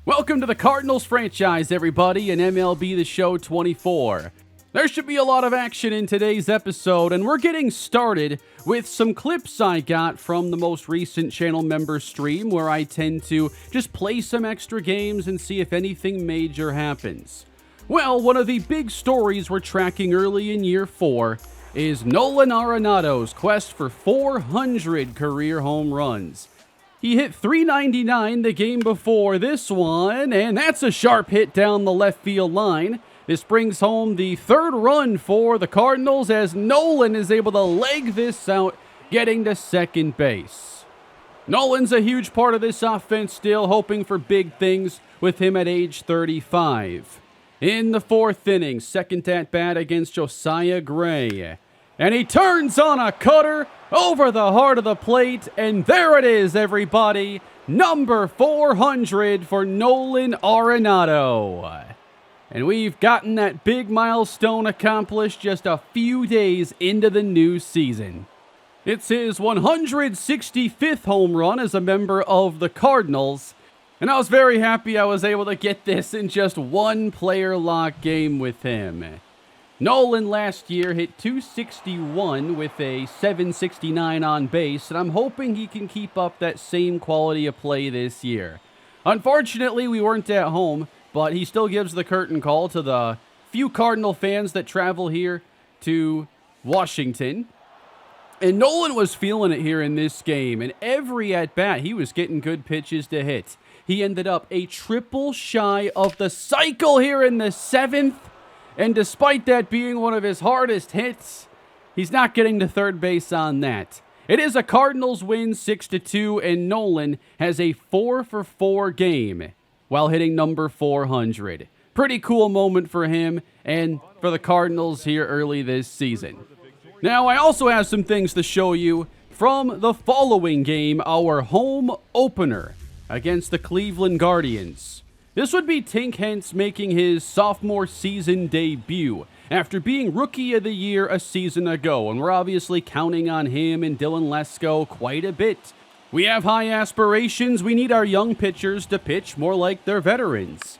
Welcome to the Cardinals franchise, everybody, in MLB The Show 24. There should be a lot of action in today's episode, and we're getting started with some clips I got from the most recent channel member stream, where I tend to just play some extra games and see if anything major happens. Well, one of the big stories we're tracking early in year 4 is Nolan Arenado's quest for 400 career home runs. He hit .399 the game before this one, and that's a sharp hit down the left field line. This brings home the third run for the Cardinals as Nolan is able to leg this out, getting to second base. Nolan's a huge part of this offense still, hoping for big things with him at age 35. In the fourth inning, second at bat against Josiah Gray. And he turns on a cutter over the heart of the plate, and there it is, everybody. Number 400 for Nolan Arenado. And we've gotten that big milestone accomplished just a few days into the new season. It's his 165th home run as a member of the Cardinals, and I was very happy I was able to get this in just one player lock game with him. Nolan last year hit .261 with a .769 on base, and I'm hoping he can keep up that same quality of play this year. Unfortunately, we weren't at home, but he still gives the curtain call to the few Cardinal fans that travel here to Washington. And Nolan was feeling it here in this game, and every at-bat he was getting good pitches to hit. He ended up a triple shy of the cycle here in the 7th. And despite that being one of his hardest hits, he's not getting to third base on that. It is a Cardinals win 6-2, and Nolan has a 4-for-4 game while hitting number 400. Pretty cool moment for him and for the Cardinals here early this season. Now, I also have some things to show you from the following game, our home opener against the Cleveland Guardians. This would be Tink Hence making his sophomore season debut after being Rookie of the Year a season ago, and we're obviously counting on him and Dylan Lesko quite a bit. We have high aspirations. We need our young pitchers to pitch more like their veterans.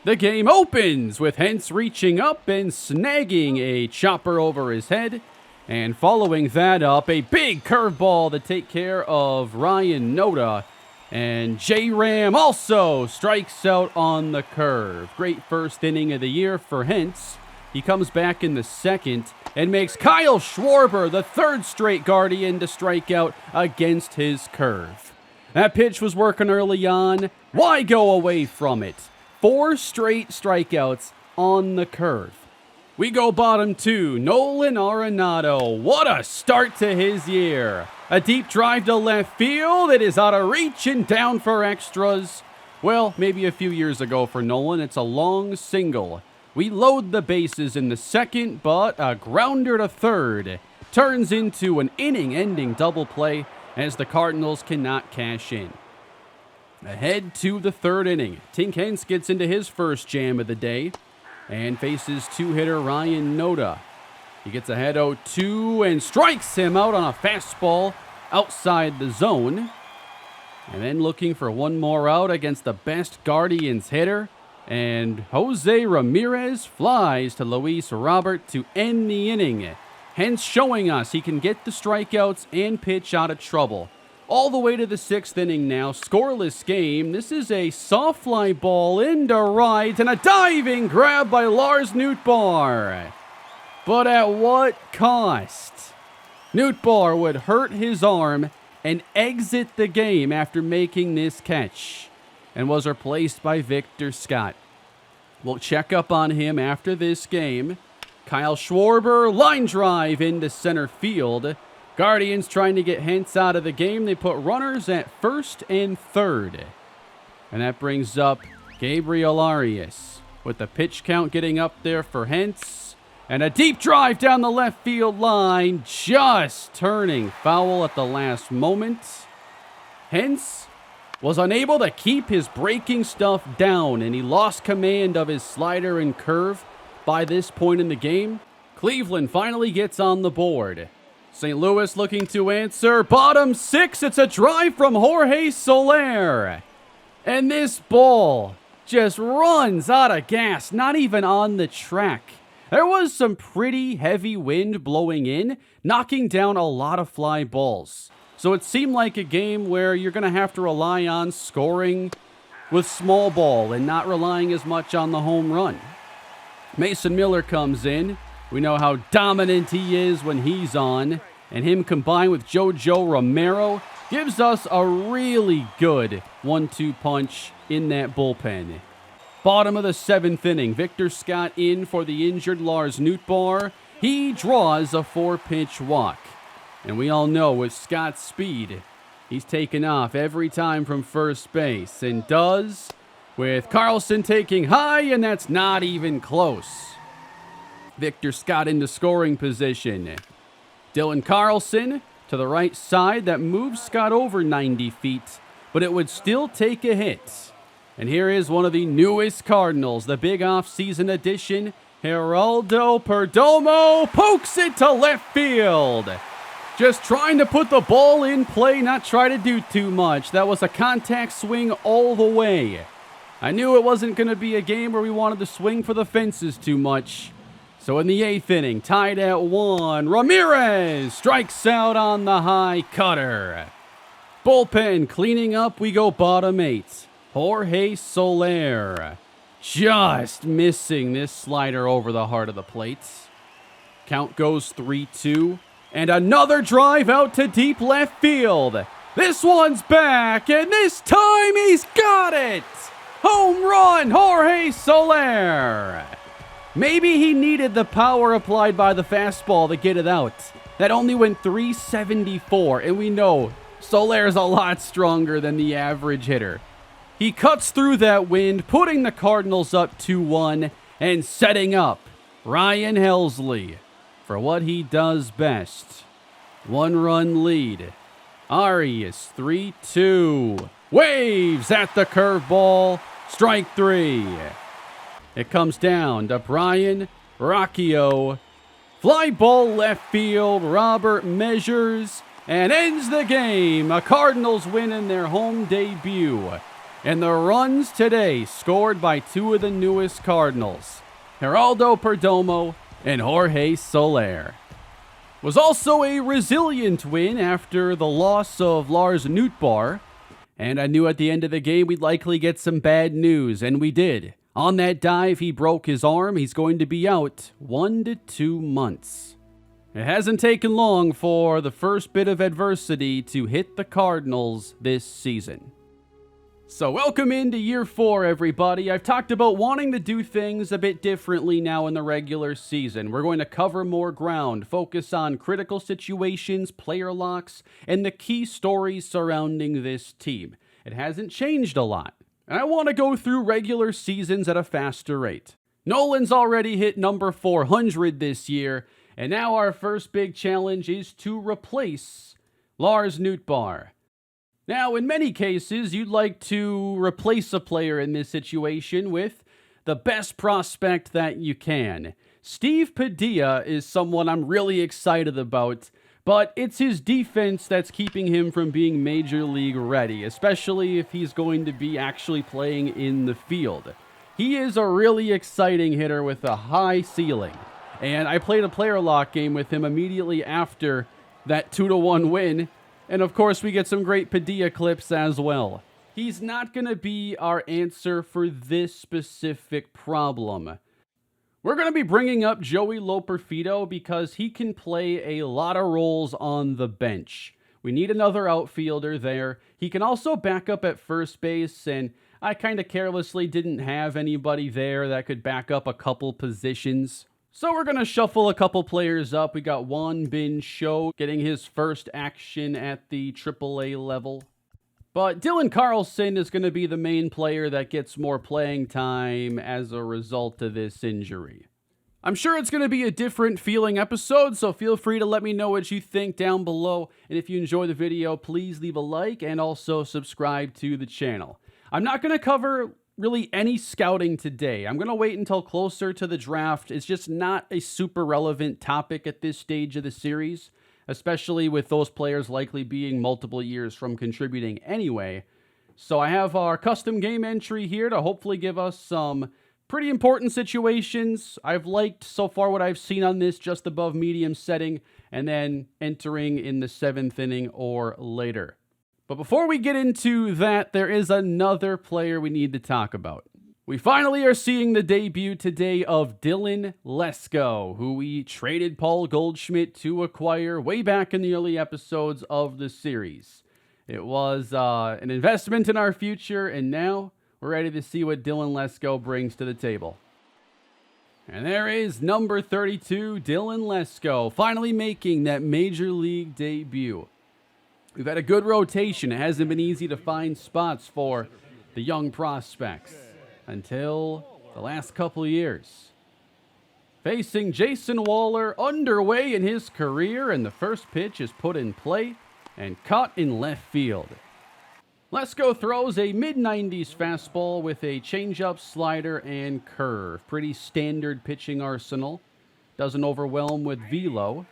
The game opens with Hence reaching up and snagging a chopper over his head, and following that up, a big curveball to take care of Ryan Noda. And J-Ram also strikes out on the curve. Great first inning of the year for Hence. He comes back in the second and makes Kyle Schwarber the third straight Guardian to strike out against his curve. That pitch was working early on. Why go away from it? 4 straight strikeouts on the curve. We go bottom 2, Nolan Arenado. What a start to his year. A deep drive to left field. It is out of reach and down for extras. Well, maybe a few years ago for Nolan, it's a long single. We load the bases in the second, but a grounder to third turns into an inning-ending double play as the Cardinals cannot cash in. Ahead to the third inning. Tink Hence gets into his first jam of the day and faces two-hitter Ryan Noda. He gets ahead 0-2 and strikes him out on a fastball outside the zone. And then looking for one more out against the best Guardians hitter. And Jose Ramirez flies to Luis Robert to end the inning. Hence showing us he can get the strikeouts and pitch out of trouble. All the way to the 6th inning now, scoreless game. This is a soft fly ball into right and a diving grab by Lars Nootbaar. But at what cost? Nootbaar would hurt his arm and exit the game after making this catch and was replaced by Victor Scott. We'll check up on him after this game. Kyle Schwarber, line drive into center field. Guardians trying to get Hence out of the game. They put runners at first and third. And that brings up Gabriel Arias with the pitch count getting up there for Hence. And a deep drive down the left field line, just turning foul at the last moment. Hence was unable to keep his breaking stuff down, and he lost command of his slider and curve by this point in the game. Cleveland finally gets on the board. St. Louis looking to answer. Bottom 6, it's a drive from Jorge Soler. And this ball just runs out of gas, not even on the track. There was some pretty heavy wind blowing in, knocking down a lot of fly balls. So it seemed like a game where you're going to have to rely on scoring with small ball and not relying as much on the home run. Mason Miller comes in. We know how dominant he is when he's on. And him combined with JoJo Romero gives us a really good 1-2 punch in that bullpen. Bottom of the 7th inning, Victor Scott in for the injured Lars Nootbaar. He draws a 4-pitch walk. And we all know with Scott's speed, he's taken off every time from first base. And does, with Carlson taking high, and that's not even close. Victor Scott into scoring position. Dylan Carlson to the right side. That moves Scott over 90 feet, but it would still take a hit. And here is one of the newest Cardinals, the big offseason addition, Geraldo Perdomo, pokes it to left field. Just trying to put the ball in play, not try to do too much. That was a contact swing all the way. I knew it wasn't going to be a game where we wanted to swing for the fences too much. So in the 8th inning, tied at 1, Ramirez strikes out on the high cutter. Bullpen cleaning up, we go bottom 8. Jorge Soler just missing this slider over the heart of the plate. Count goes 3-2. And another drive out to deep left field. This one's back, and this time he's got it! Home run, Jorge Soler! Maybe he needed the power applied by the fastball to get it out. That only went 374, and we know Soler's a lot stronger than the average hitter. He cuts through that wind, putting the Cardinals up 2-1 and setting up Ryan Helsley for what he does best. 1-run lead. Arias 3-2. Waves at the curveball. Strike 3. It comes down to Brian Rocchio. Fly ball left field. Robert measures and ends the game. A Cardinals win in their home debut. And the runs today scored by 2 of the newest Cardinals, Geraldo Perdomo and Jorge Soler. Was also a resilient win after the loss of Lars Nootbaar. And I knew at the end of the game we'd likely get some bad news, and we did. On that dive, he broke his arm. He's going to be out 1 to 2 months. It hasn't taken long for the first bit of adversity to hit the Cardinals this season. So welcome into year 4, everybody. I've talked about wanting to do things a bit differently now in the regular season. We're going to cover more ground, focus on critical situations, player locks, and the key stories surrounding this team. It hasn't changed a lot. And I want to go through regular seasons at a faster rate. Nolan's already hit number 400 this year, and now our first big challenge is to replace Lars Nootbaar. Now, in many cases, you'd like to replace a player in this situation with the best prospect that you can. Steve Padilla is someone I'm really excited about, but it's his defense that's keeping him from being major league ready, especially if he's going to be actually playing in the field. He is a really exciting hitter with a high ceiling, and I played a player lock game with him immediately after that 2-1 win. And of course, we get some great Padilla clips as well. He's not going to be our answer for this specific problem. We're going to be bringing up Joey Loperfido because he can play a lot of roles on the bench. We need another outfielder there. He can also back up at first base, and I kind of carelessly didn't have anybody there that could back up a couple positions. So we're going to shuffle a couple players up. We got Juan Bin Show getting his first action at the AAA level. But Dylan Carlson is going to be the main player that gets more playing time as a result of this injury. I'm sure it's going to be a different feeling episode, so feel free to let me know what you think down below. And if you enjoy the video, please leave a like and also subscribe to the channel. I'm not going to cover really any scouting today. I'm going to wait until closer to the draft. It's just not a super relevant topic at this stage of the series, especially with those players likely being multiple years from contributing anyway. So I have our custom game entry here to hopefully give us some pretty important situations. I've liked so far what I've seen on this just above medium setting and then entering in the 7th inning or later. But before we get into that, there is another player we need to talk about. We finally are seeing the debut today of Dylan Lesko, who we traded Paul Goldschmidt to acquire way back in the early episodes of the series. It was an investment in our future, and now we're ready to see what Dylan Lesko brings to the table. And there is number 32, Dylan Lesko, finally making that Major League debut. We've had a good rotation. It hasn't been easy to find spots for the young prospects until the last couple of years. Facing Jason Waller, underway in his career, and the first pitch is put in play and caught in left field. Lesko throws a mid-90s fastball with a changeup, slider, and curve. Pretty standard pitching arsenal. Doesn't overwhelm with velo.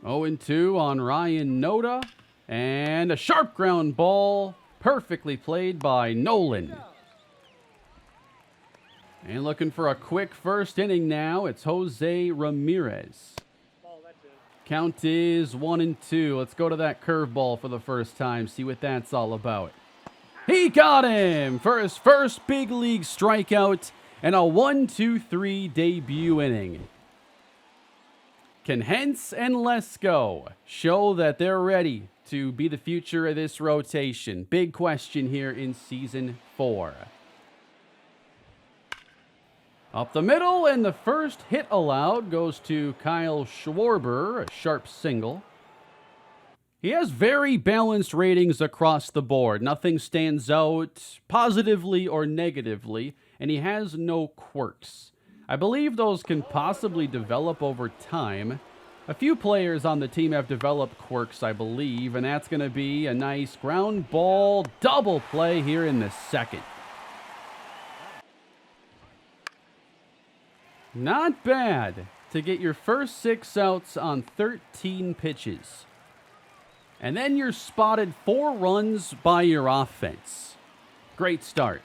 0-2 on Ryan Noda. And a sharp ground ball. Perfectly played by Nolan. And looking for a quick first inning now. It's Jose Ramirez. Count is 1-2. Let's go to that curveball for the first time. See what that's all about. He got him for his first big league strikeout and a 1-2-3 debut inning. Can Hentz and Lesko show that they're ready to be the future of this rotation? Big question here in Season 4. Up the middle, and the first hit allowed goes to Kyle Schwarber, a sharp single. He has very balanced ratings across the board. Nothing stands out positively or negatively, and he has no quirks. I believe those can possibly develop over time. A few players on the team have developed quirks, I believe, and that's going to be a nice ground ball double play here in the second. Not bad to get your first 6 outs on 13 pitches. And then you're spotted 4 runs by your offense. Great start.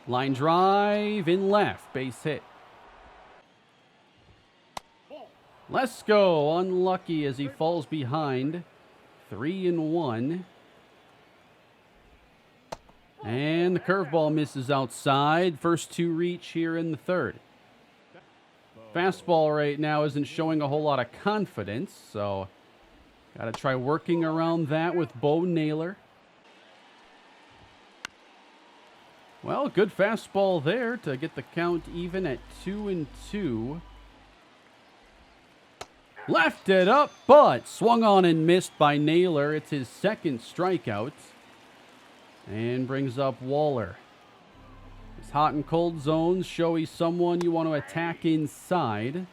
Line drive in left, base hit. Lesko unlucky as he falls behind. 3-1. And the curveball misses outside. First 2 reach here in the third. Fastball right now isn't showing a whole lot of confidence, so got to try working around that with Bo Naylor. Well, good fastball there to get the count even at 2-2. Left it up, but swung on and missed by Naylor. It's his second strikeout. And brings up Waller. His hot and cold zones show he's someone you want to attack inside.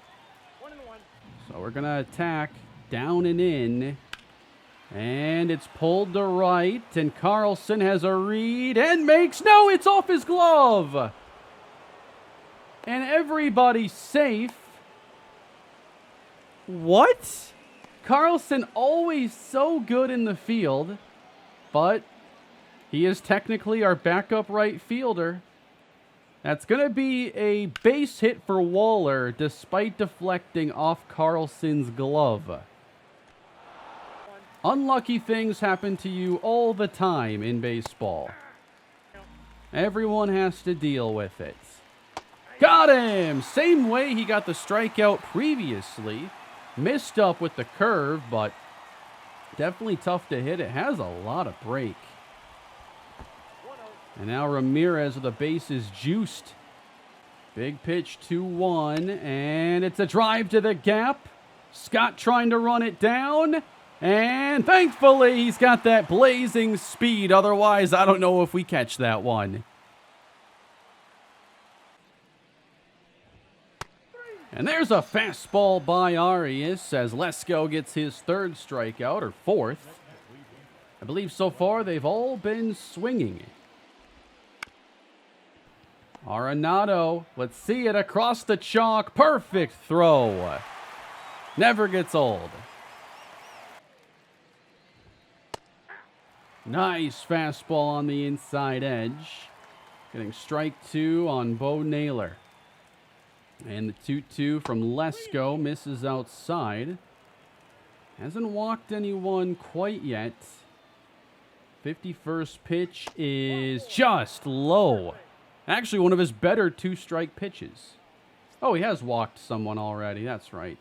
So we're going to attack down and in. And it's pulled to right. And Carlson has a read and makes... No, it's off his glove. And everybody's safe. What? Carlson always so good in the field. But he is technically our backup right fielder. That's going to be a base hit for Waller despite deflecting off Carlson's glove. Unlucky things happen to you all the time in baseball. Everyone has to deal with it. Got him! Same way he got the strikeout previously. Missed up with the curve, but definitely tough to hit. It has a lot of break. And now Ramirez with the bases juiced. Big pitch, 2-1, and it's a drive to the gap. Scott trying to run it down, and thankfully he's got that blazing speed. Otherwise, I don't know if we catch that one. And there's a fastball by Arias as Lesko gets his 3rd strikeout, or 4th. I believe so far they've all been swinging. Arenado, let's see it across the chalk. Perfect throw. Never gets old. Nice fastball on the inside edge. Getting strike 2 on Bo Naylor. And the 2-2 from Lesko misses outside. Hasn't walked anyone quite yet. 51st pitch is just low. Actually, one of his better 2-strike pitches. Oh, he has walked someone already. That's right.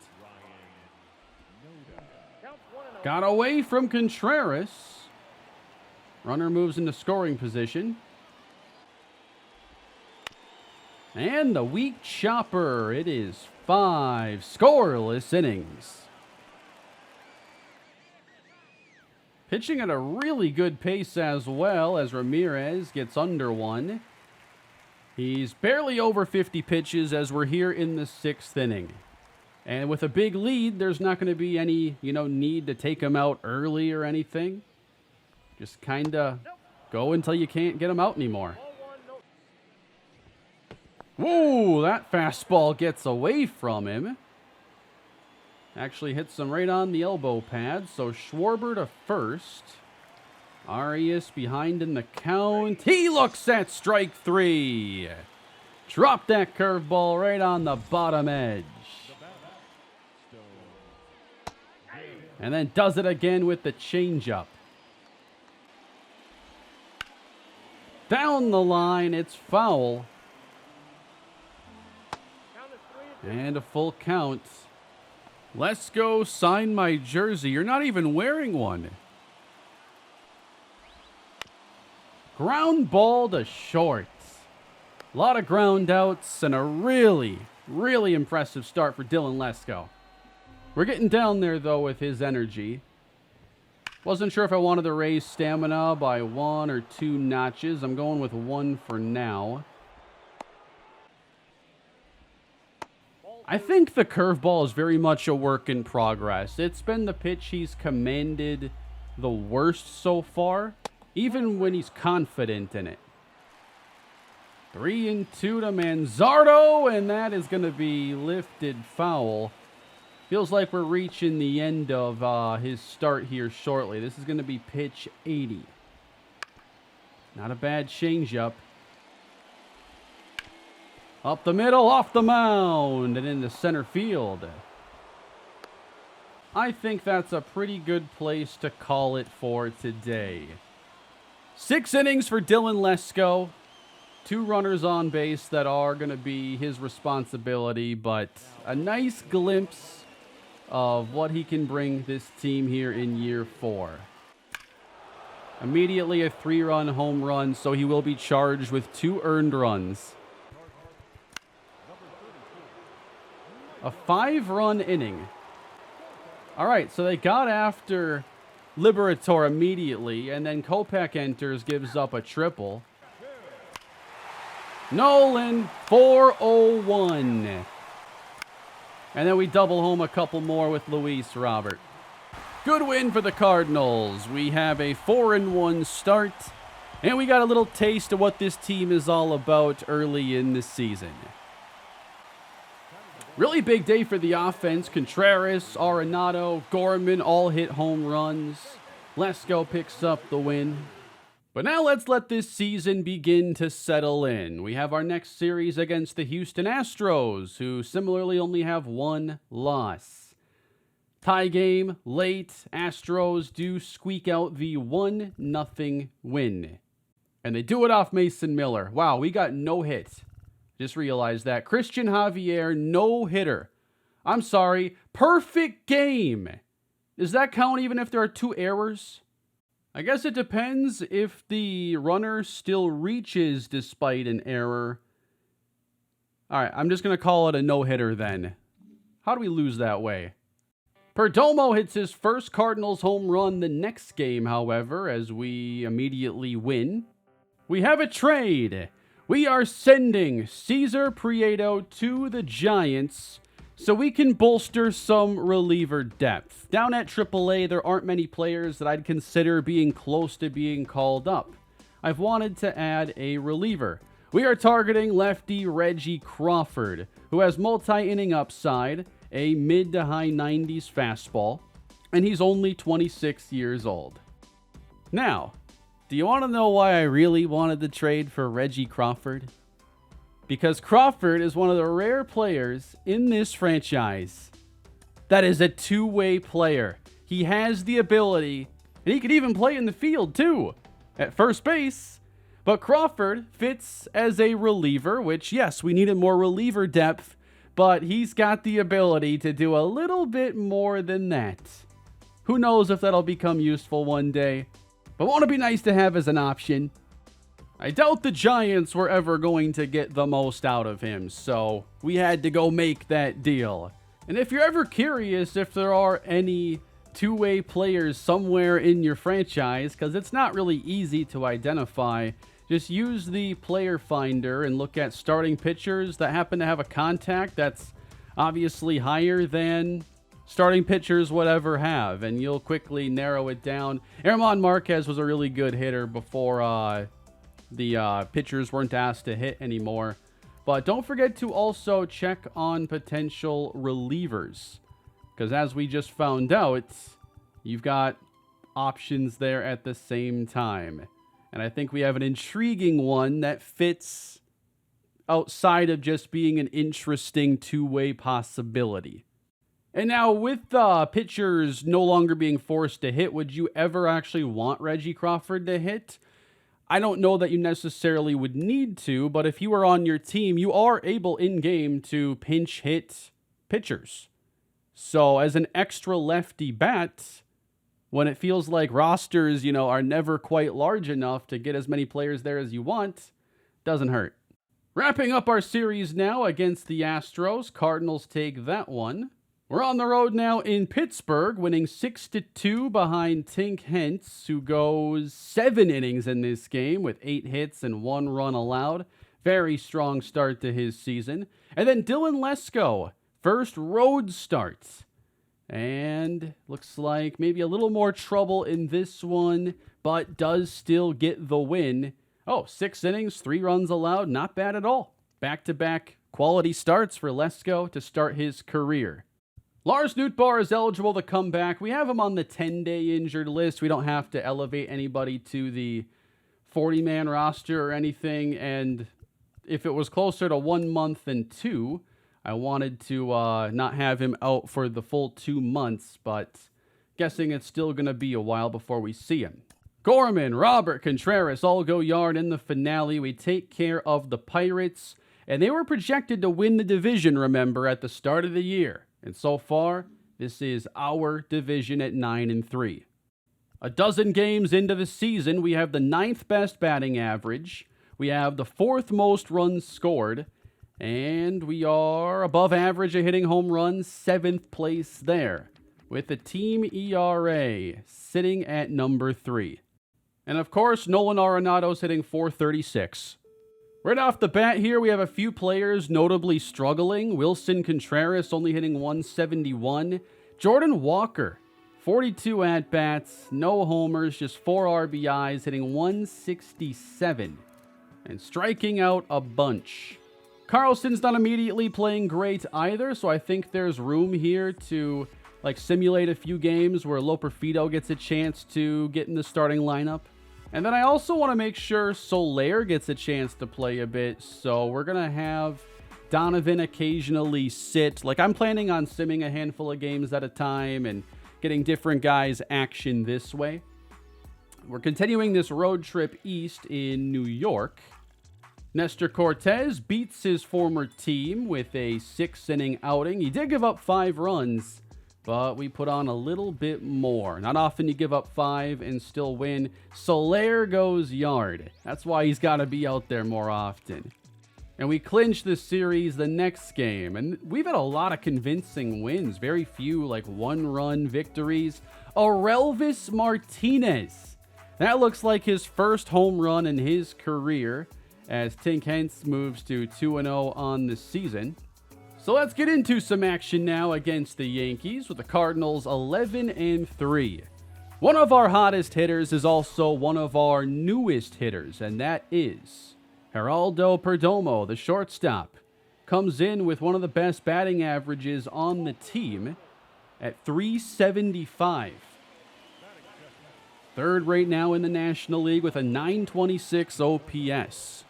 Got away from Contreras. Runner moves into scoring position. And the weak chopper. It is 5 scoreless innings. Pitching at a really good pace as well as Ramirez gets under 1. He's barely over 50 pitches as we're here in the 6th inning. And with a big lead, there's not going to be any, need to take him out early or anything. Just kind of go until you can't get him out anymore. Whoa, that fastball gets away from him. Actually hits him right on the elbow pad. So Schwarber to first. Arias behind in the count. He looks at strike 3. Dropped that curveball right on the bottom edge. And then does it again with the changeup. Down the line, it's foul. And a full count. Let's go sign my jersey. You're not even wearing one. Ground ball to short. A lot of ground outs and a really, really impressive start for Dylan Lesko. We're getting down there, though, with his energy. Wasn't sure if I wanted to raise stamina by 1 or 2 notches. I'm going with 1 for now. I think the curveball is very much a work in progress. It's been the pitch he's commanded the worst so far, even when he's confident in it. 3-2 to Manzardo, and that is going to be lifted foul. Feels like we're reaching the end of his start here shortly. This is going to be pitch 80. Not a bad changeup. Up the middle, off the mound, and into center field. I think that's a pretty good place to call it for today. 6 innings for Dylan Lesko. 2 runners on base that are going to be his responsibility, but a nice glimpse of what he can bring this team here in year 4. Immediately a 3-run home run, so he will be charged with 2 earned runs. A 5-run inning. All right, so they got after Liberator immediately, and then Kopech enters, gives up a triple. Nolan, 4-0-1. And then we double home a couple more with Luis Robert. Good win for the Cardinals. We have a 4-1 start, and we got a little taste of what this team is all about early in the season. Really big day for the offense. Contreras, Arenado, Gorman all hit home runs. Lesko picks up the win. But now let's let this season begin to settle in. We have our next series against the Houston Astros, who similarly only have 1 loss. Tie game, late. Astros do squeak out the 1-0 win. And they do it off Mason Miller. Wow, we got no hit. Just realized that. Christian Javier, no hitter. I'm sorry, perfect game. Does that count even if there are 2 errors? I guess it depends if the runner still reaches despite an error. All right, I'm just going to call it a no-hitter then. How do we lose that way? Perdomo hits his first Cardinals home run the next game, however, as we immediately win. We have a trade. We are sending Cesar Prieto to the Giants so we can bolster some reliever depth. Down at AAA, there aren't many players that I'd consider being close to being called up. I've wanted to add a reliever. We are targeting lefty Reggie Crawford, who has multi-inning upside, a mid to high 90s fastball, and he's only 26 years old. Now, Do you want to know why I really wanted to trade for Reggie Crawford? Because Crawford is one of the rare players in this franchise that is a two-way player. He has the ability, and he could even play in the field too, at first base. But Crawford fits as a reliever, which, yes, we needed more reliever depth, but he's got the ability to do a little bit more than that. Who knows if that'll become useful one day, but won't it be nice to have as an option? I doubt the Giants were ever going to get the most out of him, so we had to go make that deal. And if you're ever curious if there are any two-way players somewhere in your franchise, because it's not really easy to identify, just use the player finder and look at starting pitchers that happen to have a contact that's obviously higher than starting pitchers would ever have, and you'll quickly narrow it down. German Marquez was a really good hitter before the pitchers weren't asked to hit anymore. But don't forget to also check on potential relievers, because as we just found out, you've got options there at the same time. And I think we have an intriguing one that fits outside of just being an interesting two-way possibility. And now with pitchers no longer being forced to hit, would you ever actually want Reggie Crawford to hit? I don't know that you necessarily would need to, but if you are on your team, you are able in-game to pinch hit pitchers. So as an extra lefty bat, when it feels like rosters, are never quite large enough to get as many players there as you want, doesn't hurt. Wrapping up our series now against the Astros. Cardinals take that one. We're on the road now in Pittsburgh, winning 6-2 behind Tink Hence, who goes 7 innings in this game with 8 hits and 1 run allowed. Very strong start to his season. And then Dylan Lesko, first road start. And looks like maybe a little more trouble in this one, but does still get the win. 6 innings, 3 runs allowed, not bad at all. Back-to-back quality starts for Lesko to start his career. Lars Nootbaar is eligible to come back. We have him on the 10-day injured list. We don't have to elevate anybody to the 40-man roster or anything. And if it was closer to 1 month than 2, I wanted to not have him out for the full 2 months. But guessing it's still going to be a while before we see him. Gorman, Robert Contreras all go yard in the finale. We take care of the Pirates. And they were projected to win the division, remember, at the start of the year. And so far, this is our division at 9-3. A dozen games into the season, we have the 9th best batting average. We have the 4th most runs scored. And we are above average at hitting home runs, 7th place there. With the team ERA sitting at number 3. And of course, Nolan Arenado's hitting .436. Right off the bat here, we have a few players notably struggling. Wilson Contreras only hitting .171. Jordan Walker, 42 at-bats, no homers, just 4 RBIs, hitting .167. And striking out a bunch. Carlson's not immediately playing great either, so I think there's room here to simulate a few games where Loperfido gets a chance to get in the starting lineup. And then I also want to make sure Soler gets a chance to play a bit. So we're going to have Donovan occasionally sit. I'm planning on simming a handful of games at a time and getting different guys action this way. We're continuing this road trip east in New York. Nestor Cortez beats his former team with a 6-inning outing. He did give up 5 runs. But we put on a little bit more. Not often you give up 5 and still win. Soler goes yard. That's why he's got to be out there more often. And we clinch the series the next game. And we've had a lot of convincing wins. Very few 1-run victories. Aurelvis Martinez. That looks like his first home run in his career as Tink Hence moves to 2-0 on the season. So let's get into some action now against the Yankees with the Cardinals 11-3. One of our hottest hitters is also one of our newest hitters, and that is Geraldo Perdomo, the shortstop. Comes in with one of the best batting averages on the team at .375. Third right now in the National League with a 926 OPS.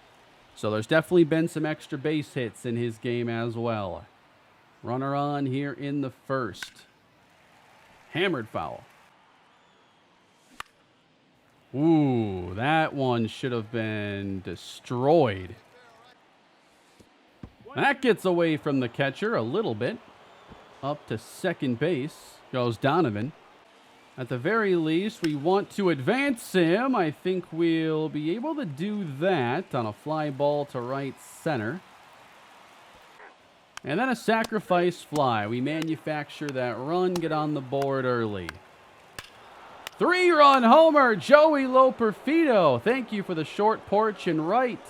So there's definitely been some extra base hits in his game as well. Runner on here in the first. Hammered foul. Ooh, that one should have been destroyed. That gets away from the catcher a little bit. Up to second base goes Donovan. At the very least, we want to advance him. I think we'll be able to do that on a fly ball to right center. And then a sacrifice fly. We manufacture that run, get on the board early. 3-run homer, Joey Loperfido. Thank you for the short porch and right.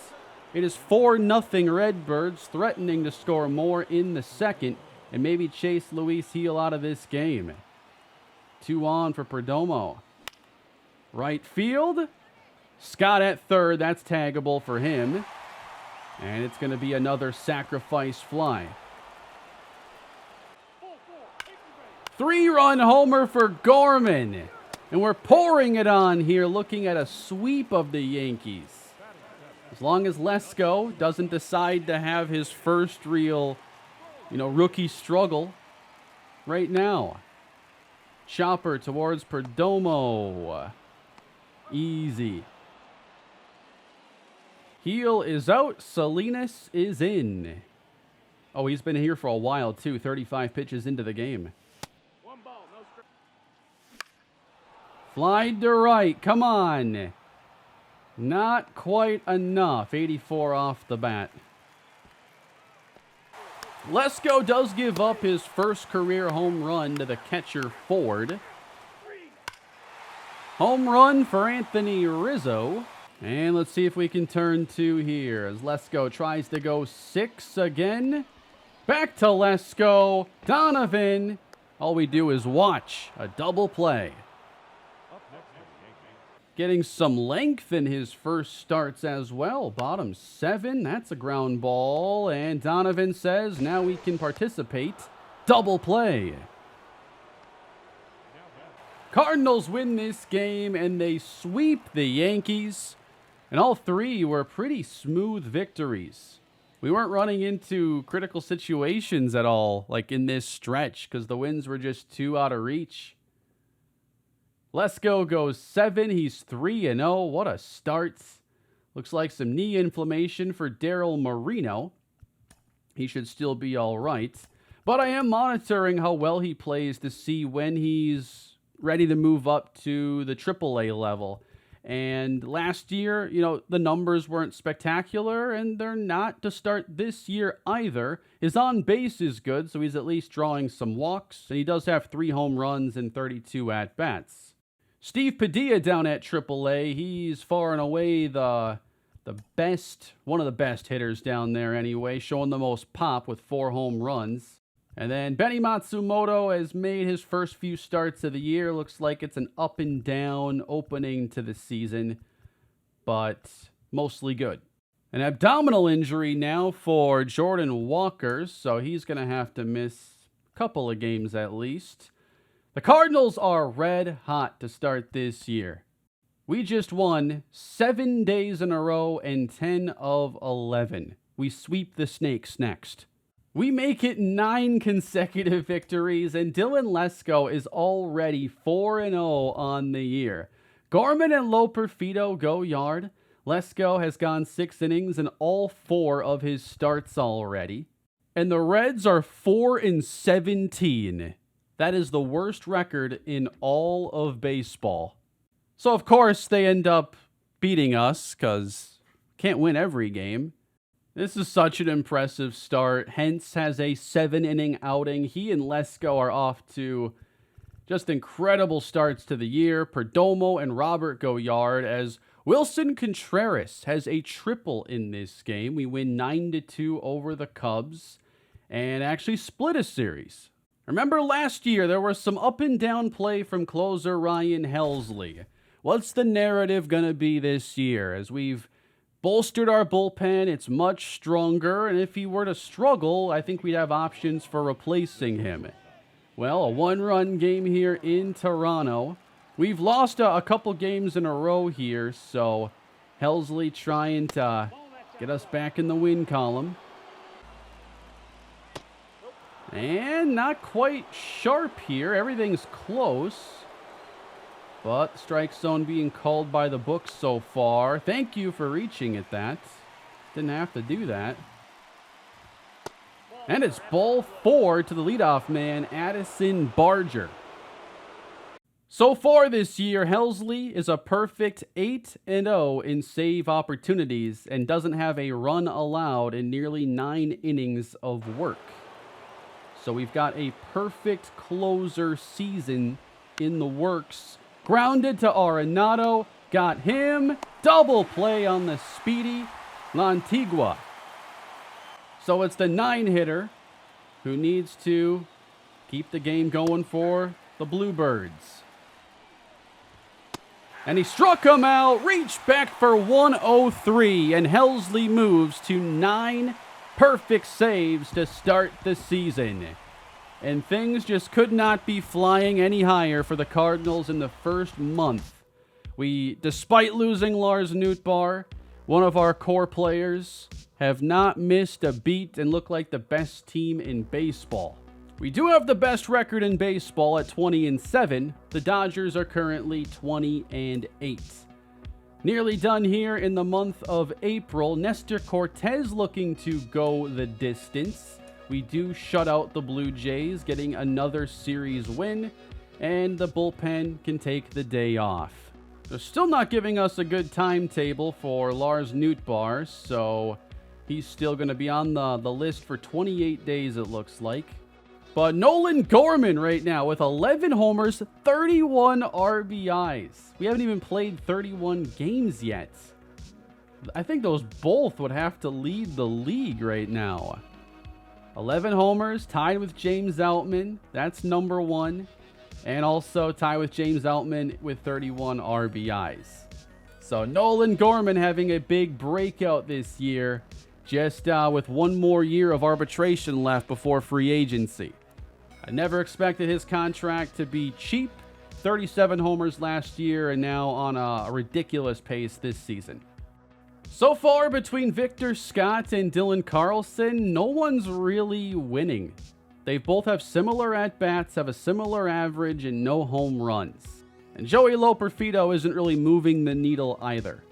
It is 4-0 Redbirds, threatening to score more in the second and maybe chase Luis Gil out of this game. 2 on for Perdomo. Right field. Scott at third. That's taggable for him. And it's going to be another sacrifice fly. 3-run homer for Gorman. And we're pouring it on here, looking at a sweep of the Yankees. As long as Lesko doesn't decide to have his first real, rookie struggle right now. Chopper towards Perdomo. Easy. Gil is out. Salinas is in. Oh, he's been here for a while, too. 35 pitches into the game. Fly to right. Come on. Not quite enough. 84 off the bat. Lesko does give up his first career home run to the catcher Ford. Home run for Anthony Rizzo. And let's see if we can turn 2 here as Lesko tries to go 6 again. Back to Lesko. Donovan. All we do is watch a double play. Getting some length in his first starts as well. Bottom 7. That's a ground ball. And Donovan says now we can participate. Double play. Cardinals win this game and they sweep the Yankees. And all 3 were pretty smooth victories. We weren't running into critical situations at all, like in this stretch, because the wins were just too out of reach. Lesko goes 7. He's 3-0. What a start. Looks like some knee inflammation for Daryl Moreno. He should still be all right. But I am monitoring how well he plays to see when he's ready to move up to the AAA level. And last year, the numbers weren't spectacular, and they're not to start this year either. His on-base is good, so he's at least drawing some walks. And he does have 3 home runs and 32 at-bats. Steve Padilla down at AAA, he's far and away the best, one of the best hitters down there anyway, showing the most pop with 4 home runs. And then Benny Matsumoto has made his first few starts of the year. Looks like it's an up and down opening to the season, but mostly good. An abdominal injury now for Jordan Walker, so he's going to have to miss a couple of games at least. The Cardinals are red hot to start this year. We just won 7 days in a row and 10 of 11. We sweep the Snakes next. We make it 9 consecutive victories, and Dylan Lesko is already 4-0 on the year. Gorman and Loperfido go yard. Lesko has gone 6 innings in all 4 of his starts already. And the Reds are 4-17. That is the worst record in all of baseball. So, of course, they end up beating us because can't win every game. This is such an impressive start. Hentz has a 7-inning outing. He and Lesko are off to just incredible starts to the year. Perdomo and Robert go yard as Wilson Contreras has a triple in this game. We win 9-2 over the Cubs and actually split a series. Remember last year, there was some up and down play from closer Ryan Helsley. What's the narrative going to be this year? As we've bolstered our bullpen, it's much stronger, and if he were to struggle, I think we'd have options for replacing him. Well, a 1-run game here in Toronto. We've lost a couple games in a row here, so Helsley trying to get us back in the win column. And not quite sharp here. Everything's close. But strike zone being called by the books so far. Thank you for reaching at that. Didn't have to do that. And it's ball 4 to the leadoff man, Addison Barger. So far this year, Helsley is a perfect 8-0 in save opportunities and doesn't have a run allowed in nearly 9 innings of work. So we've got a perfect closer season in the works. Grounded to Arenado, got him. Double play on the speedy Lantigua. So it's the 9-hitter who needs to keep the game going for the Bluebirds. And he struck him out, reached back for 103, and Helsley moves to 9 perfect saves to start the season. And things just could not be flying any higher for the Cardinals in the first month. We, despite losing Lars Nootbaar, one of our core players, have not missed a beat and look like the best team in baseball. We do have the best record in baseball at 20-7. The Dodgers are currently 20-8. Nearly done here in the month of April. Nestor Cortez looking to go the distance. We do shut out the Blue Jays, getting another series win, and the bullpen can take the day off. They're still not giving us a good timetable for Lars Nootbaar, so he's still going to be on the list for 28 days, it looks like. But Nolan Gorman right now with 11 homers, 31 RBIs. We haven't even played 31 games yet. I think those both would have to lead the league right now. 11 homers, tied with James Outman. That's number 1. And also tied with James Outman with 31 RBIs. So Nolan Gorman having a big breakout this year. Just with one more year of arbitration left before free agency. I never expected his contract to be cheap. 37 homers last year and now on a ridiculous pace this season. So far between Victor Scott and Dylan Carlson, no one's really winning. They both have similar at-bats, have a similar average, and no home runs. And Joey Loperfido isn't really moving the needle either.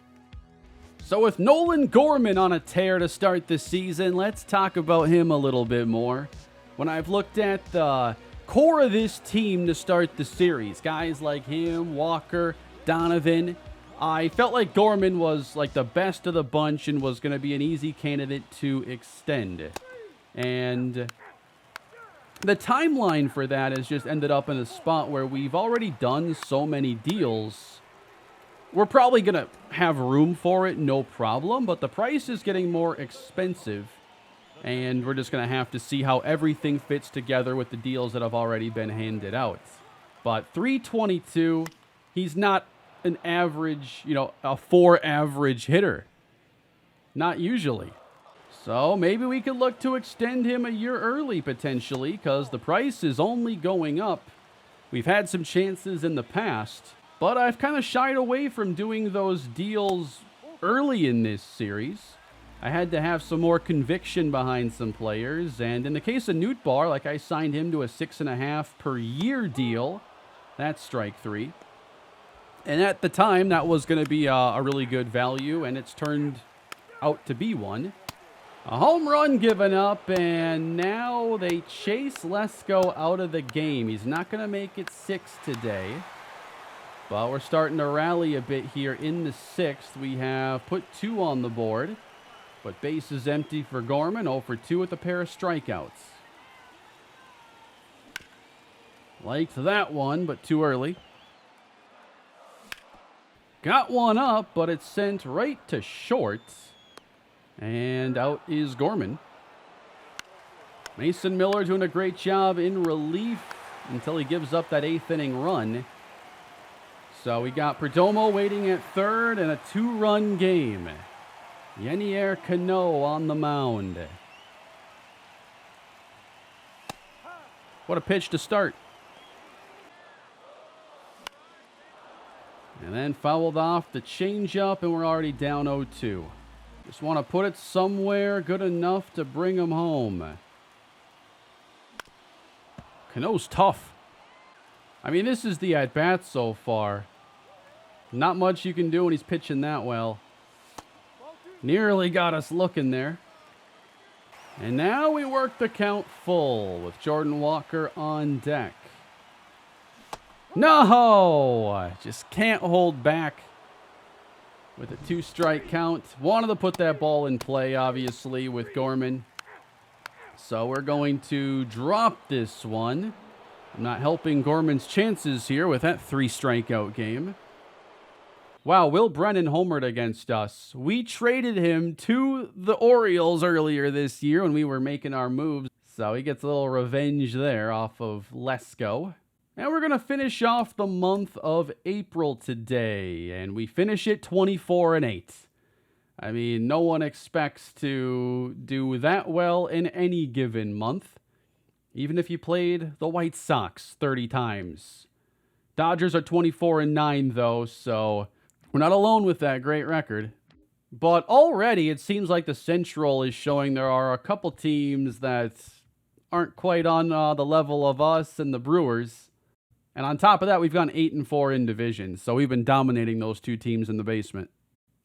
So with Nolan Gorman on a tear to start the season, let's talk about him a little bit more. When I've looked at the core of this team to start the series, guys like him, Walker, Donovan, I felt like Gorman was like the best of the bunch and was going to be an easy candidate to extend. And the timeline for that has just ended up in a spot where we've already done so many deals. We're probably going to have room for it, no problem, but the price is getting more expensive. And we're just going to have to see how everything fits together with the deals that have already been handed out. But 322, he's not an average, a 4 average hitter. Not usually. So maybe we could look to extend him a year early potentially because the price is only going up. We've had some chances in the past, but I've kind of shied away from doing those deals early in this series. I had to have some more conviction behind some players, and in the case of Nootbaar, like I signed him to a 6.5 per year deal. That's strike 3. And at the time, that was going to be a really good value, and it's turned out to be one. A home run given up, and now they chase Lesko out of the game. He's not going to make it 6 today. But we're starting to rally a bit here in the 6th. We have put 2 on the board. But base is empty for Gorman. 0 for 2 with a pair of strikeouts. Liked that one, but too early. Got one up, but it's sent right to short. And out is Gorman. Mason Miller doing a great job in relief until he gives up that 8th inning run. So we got Perdomo waiting at third and a 2-run game. Yenier Cano on the mound. What a pitch to start. And then fouled off the changeup, and we're already down 0-2. Just want to put it somewhere good enough to bring him home. Cano's tough. I mean, this is the at-bat so far. Not much you can do when he's pitching that well. Nearly got us looking there. And now we work the count full with Jordan Walker on deck. No! Just can't hold back with a 2-strike count. Wanted to put that ball in play, obviously, with Gorman. So we're going to drop this one. I'm not helping Gorman's chances here with that 3-strikeout game. Wow, Will Brennan homered against us. We traded him to the Orioles earlier this year when we were making our moves. So he gets a little revenge there off of Lesko. And we're going to finish off the month of April today. And we finish it 24-8. I mean, no one expects to do that well in any given month. Even if you played the White Sox 30 times. Dodgers are 24-9 though, so we're not alone with that great record. But already it seems like the Central is showing there are a couple teams that aren't quite on the level of us and the Brewers. And on top of that, we've gone 8-4 in division, so we've been dominating those two teams in the basement.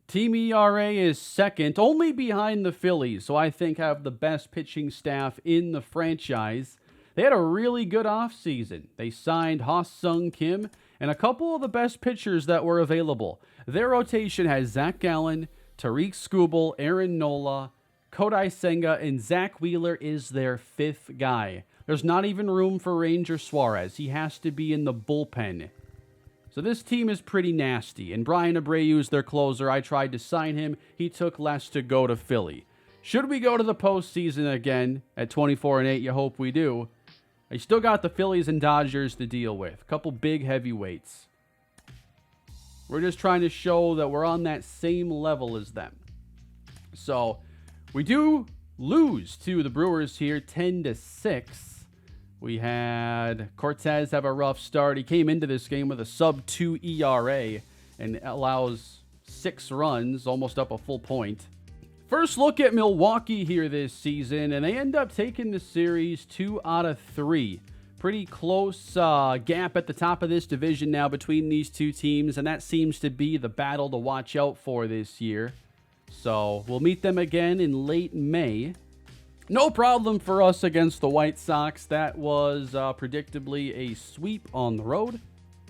Team ERA is second, only behind the Phillies, so I think have the best pitching staff in the franchise. They had a really good offseason. They signed Ha-Sung Kim and a couple of the best pitchers that were available. Their rotation has Zach Gallen, Tariq Skubal, Aaron Nola, Kodai Senga, and Zach Wheeler is their 5th guy. There's not even room for Ranger Suarez. He has to be in the bullpen. So this team is pretty nasty. And Brian Abreu is their closer. I tried to sign him. He took less to go to Philly. Should we go to the postseason again at 24-8? You hope we do. I still got the Phillies and Dodgers to deal with. A couple big heavyweights. We're just trying to show that we're on that same level as them. So we do lose to the Brewers here 10-6. We had Cortez have a rough start. He came into this game with a sub-2 ERA and allows 6 runs, almost up a full point. First look at Milwaukee here this season, and they end up taking the series 2 out of 3. Pretty close gap at the top of this division now between these two teams, and that seems to be the battle to watch out for this year. So we'll meet them again in late May. No problem for us against the White Sox. That was predictably a sweep on the road.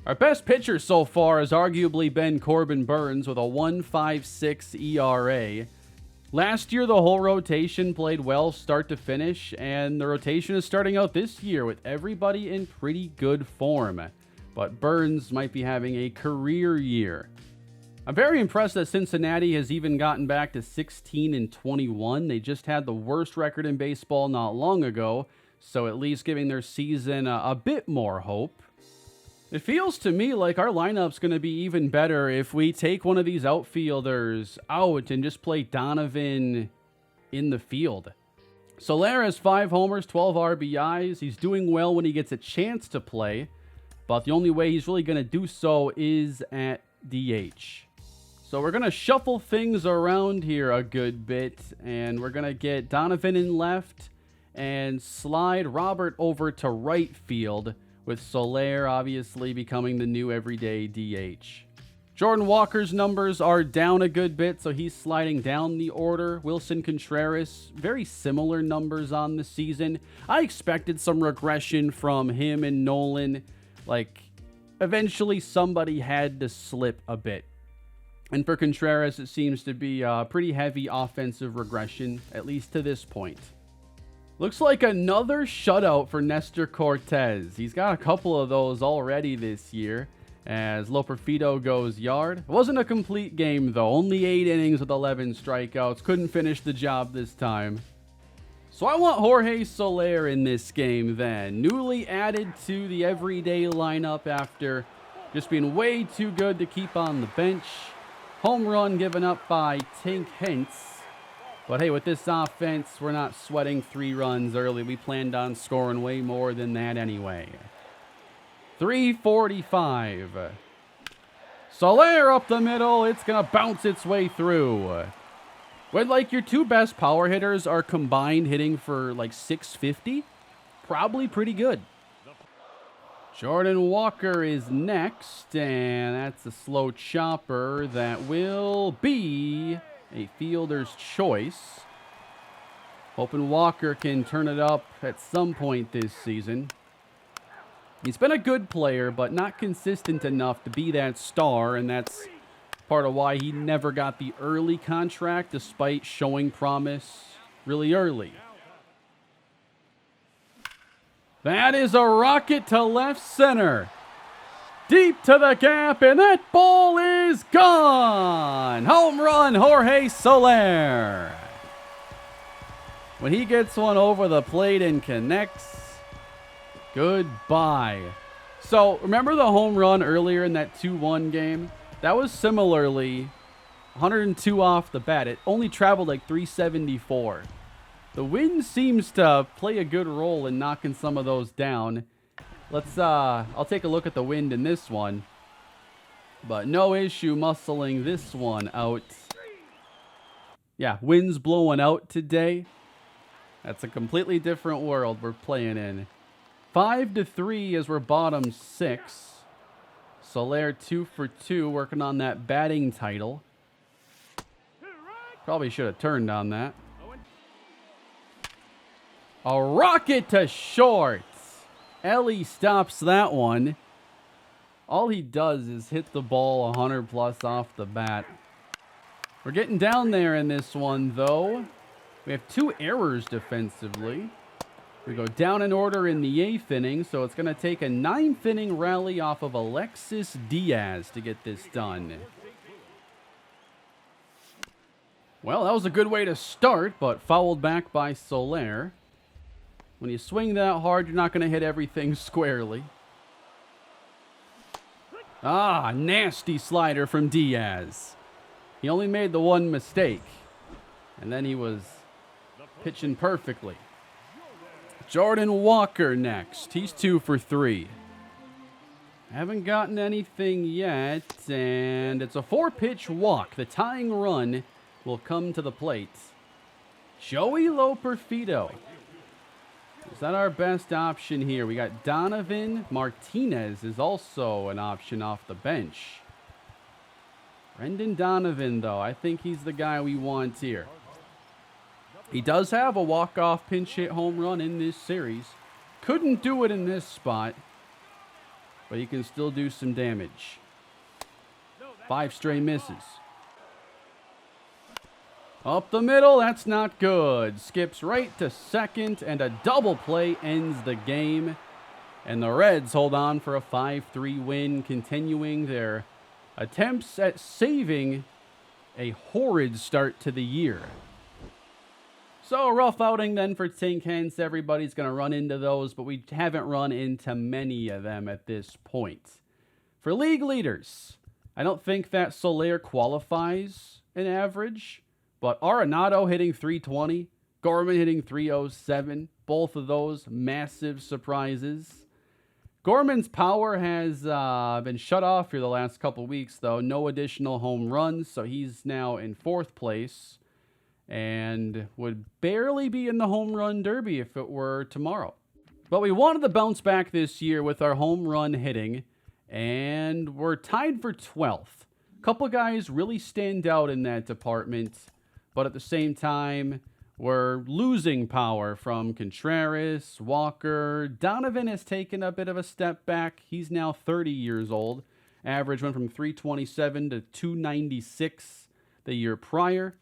Our best pitcher so far has arguably been Corbin Burns with a 1.56 ERA. Last year, the whole rotation played well start to finish, and the rotation is starting out this year with everybody in pretty good form. But Burns might be having a career year. I'm very impressed that Cincinnati has even gotten back to 16-21. They just had the worst record in baseball not long ago, so at least giving their season a bit more hope. It feels to me like our lineup's going to be even better if we take one of these outfielders out and just play Donovan in the field. Soler has 5 homers, 12 RBIs. He's doing well when he gets a chance to play, but the only way he's really going to do so is at DH. So we're going to shuffle things around here a good bit, and we're going to get Donovan in left and slide Robert over to right field, with Soler obviously becoming the new everyday DH. Jordan Walker's numbers are down a good bit, so he's sliding down the order. Wilson Contreras, very similar numbers on the season. I expected some regression from him and Nolan. Eventually somebody had to slip a bit. And for Contreras, it seems to be a pretty heavy offensive regression, at least to this point. Looks like another shutout for Nestor Cortez. He's got a couple of those already this year as Loperfido goes yard. It wasn't a complete game, though. Only 8 innings with 11 strikeouts. Couldn't finish the job this time. So I want Jorge Soler in this game then. Newly added to the everyday lineup after just being way too good to keep on the bench. Home run given up by Tink Hentz. But hey, with this offense, we're not sweating 3 runs early. We planned on scoring way more than that anyway. 345. Soler up the middle. It's going to bounce its way through. When, like, your two best power hitters are combined hitting for, like, 650, probably pretty good. Jordan Walker is next, and that's a slow chopper that will be a fielder's choice. Hoping Walker can turn it up at some point this season. He's been a good player, but not consistent enough to be that star, and that's part of why he never got the early contract despite showing promise really early. That is a rocket to left center. Deep to the gap, and that ball is gone. Home run, Jorge Soler. When he gets one over the plate and connects, goodbye. So, remember the home run earlier in that 2-1 game? That was similarly 102 off the bat. It only traveled like 374. The wind seems to play a good role in knocking some of those down. I'll take a look at the wind in this one. But no issue muscling this one out. Yeah, wind's blowing out today. That's a completely different world we're playing in. 5-3 as we're bottom 6. Soler 2 for 2, working on that batting title. Probably should have turned on that. A rocket to short. Ellie stops that one. All he does is hit the ball 100 plus off the bat. We're getting down there in this one, though. We have 2 errors defensively. We go down in order in the 8th inning, so it's going to take a 9th inning rally off of Alexis Diaz to get this done. Well, that was a good way to start, but fouled back by Soler. When you swing that hard, you're not going to hit everything squarely. Ah, nasty slider from Diaz. He only made the one mistake, and then he was pitching perfectly. Jordan Walker next. He's 2 for 3. Haven't gotten anything yet, and it's a 4-pitch walk. The tying run will come to the plate. Joey Loperfido. Is that our best option here? We got Donovan Martinez is also an option off the bench. Brendan Donovan, though, I think he's the guy we want here. He does have a walk-off pinch hit home run in this series. Couldn't do it in this spot, but he can still do some damage. 5 stray misses. Up the middle, that's not good. Skips right to second, and a double play ends the game. And the Reds hold on for a 5-3 win, continuing their attempts at saving a horrid start to the year. So a rough outing then for Tink Hens. Everybody's going to run into those, but we haven't run into many of them at this point. For league leaders, I don't think that Soler qualifies an average, but Arenado hitting 320, Gorman hitting 307, both of those massive surprises. Gorman's power has been shut off here the last couple weeks, though. No additional home runs, so he's now in 4th place. And would barely be in the home run derby if it were tomorrow. But we wanted to bounce back this year with our home run hitting, and we're tied for 12th. A couple guys really stand out in that department, but at the same time, we're losing power from Contreras, Walker. Donovan has taken a bit of a step back. He's now 30 years old. Average went from 327 to 296 the year prior.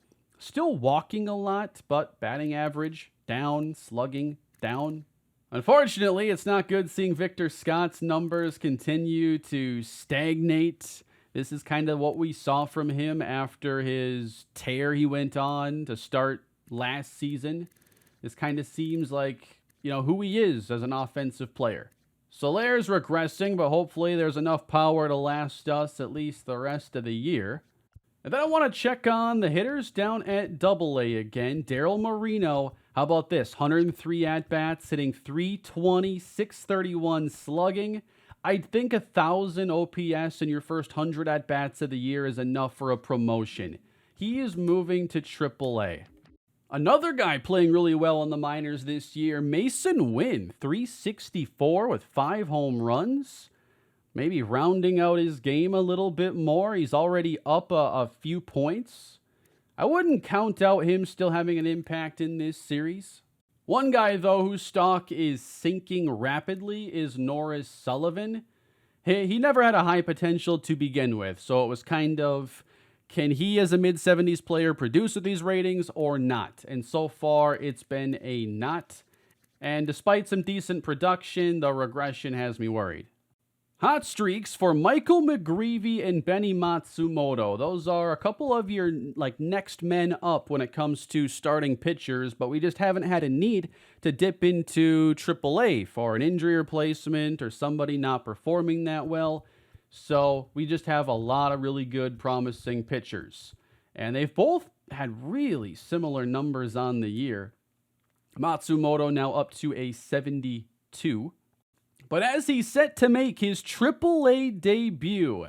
Still walking a lot, but batting average down, slugging down. Unfortunately, it's not good seeing Victor Scott's numbers continue to stagnate. This is kind of what we saw from him after his tear he went on to start last season. This kind of seems like, who he is as an offensive player. Soler's regressing, but hopefully there's enough power to last us at least the rest of the year. And then I want to check on the hitters down at AA again. Daryl Marino, how about this? 103 at-bats, hitting 320, 631 slugging. I think 1,000 OPS in your first 100 at-bats of the year is enough for a promotion. He is moving to AAA. Another guy playing really well in the minors this year, Mason Wynn, 364 with 5 home runs. Maybe rounding out his game a little bit more. He's already up a few points. I wouldn't count out him still having an impact in this series. One guy, though, whose stock is sinking rapidly is Norris Sullivan. He never had a high potential to begin with, so it was kind of, can he as a mid-70s player produce with these ratings or not? And so far, it's been a not. And despite some decent production, the regression has me worried. Hot streaks for Michael McGreevy and Benny Matsumoto. Those are a couple of your next men up when it comes to starting pitchers, but we just haven't had a need to dip into AAA for an injury replacement or somebody not performing that well. So we just have a lot of really good, promising pitchers. And they've both had really similar numbers on the year. Matsumoto now up to a 72. But as he's set to make his AAA debut,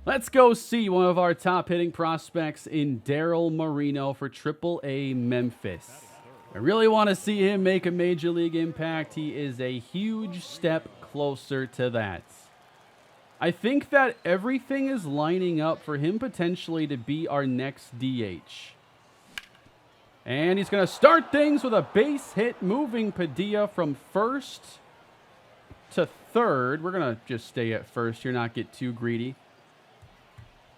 let's go see one of our top hitting prospects in Daryl Moreno for AAA Memphis. I really want to see him make a major league impact. He is a huge step closer to that. I think that everything is lining up for him potentially to be our next DH. And he's going to start things with a base hit, moving Padilla from first to third. We're going to just stay at first here, not get too greedy.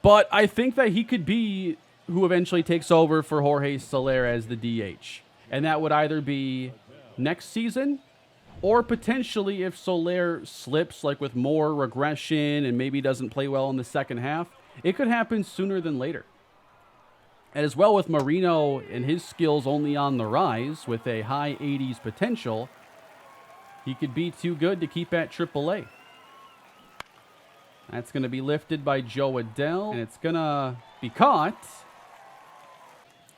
But I think that he could be who eventually takes over for Jorge Soler as the DH. And that would either be next season or potentially if Soler slips, like with more regression and maybe doesn't play well in the second half, it could happen sooner than later. And as well with Moreno and his skills only on the rise with a high 80s potential, he could be too good to keep at AAA. That's going to be lifted by Joe Adell, and it's going to be caught.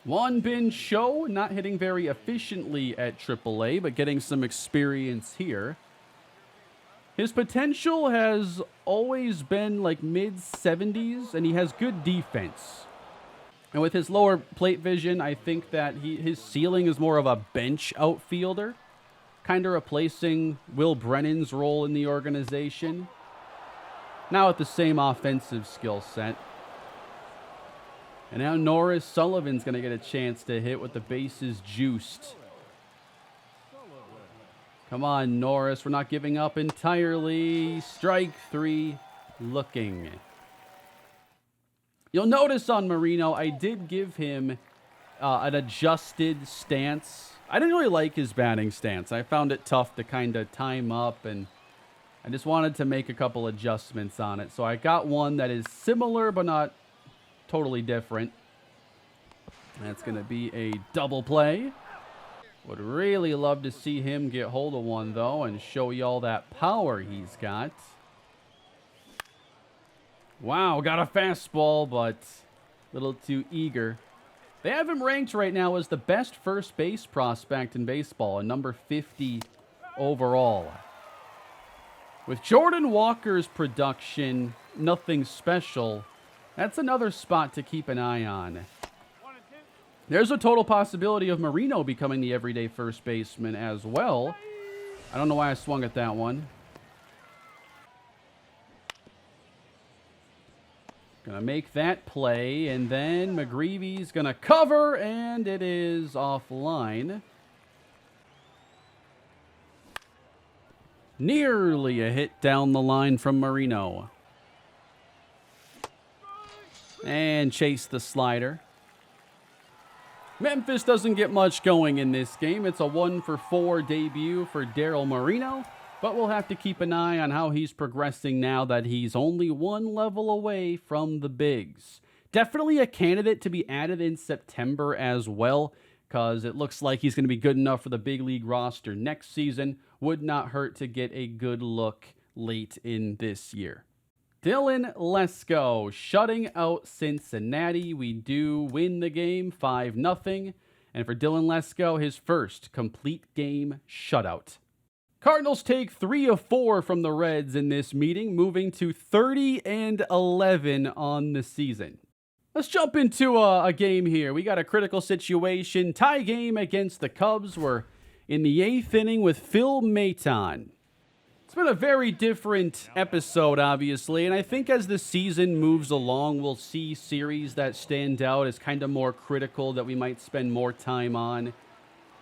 Won-Bin Cho not hitting very efficiently at AAA, but getting some experience here. His potential has always been like mid-70s, and he has good defense. And with his lower plate vision, I think that his ceiling is more of a bench outfielder, kind of replacing Will Brennan's role in the organization. Now with the same offensive skill set. And now Norris Sullivan's going to get a chance to hit with the bases juiced. Come on, Norris. We're not giving up entirely. Strike 3 looking. You'll notice on Moreno, I did give him an adjusted stance. I didn't really like his batting stance. I found it tough to kind of time up, and I just wanted to make a couple adjustments on it. So I got one that is similar but not totally different. That's going to be a double play. Would really love to see him get hold of one, though, and show you all that power he's got. Wow, got a fastball, but a little too eager. They have him ranked right now as the best first base prospect in baseball, a number 50 overall. With Jordan Walker's production, nothing special. That's another spot to keep an eye on. There's a total possibility of Moreno becoming the everyday first baseman as well. I don't know why I swung at that one. Gonna make that play, and then McGreevy's gonna cover, and it is offline. Nearly a hit down the line from Moreno. And chase the slider. Memphis doesn't get much going in this game. It's a 1-for-4 debut for Daryl Moreno, but we'll have to keep an eye on how he's progressing now that he's only one level away from the bigs. Definitely a candidate to be added in September as well, because it looks like he's going to be good enough for the big league roster next season. Would not hurt to get a good look late in this year. Dylan Lesko shutting out Cincinnati. We do win the game 5-0. And for Dylan Lesko, his first complete game shutout. Cardinals take 3 of 4 from the Reds in this meeting, moving to 30-11 on the season. Let's jump into a game here. We got a critical situation. Tie game against the Cubs. We're in the 8th inning with Phil Maton. It's been a very different episode, obviously, and I think as the season moves along, we'll see series that stand out as kind of more critical that we might spend more time on.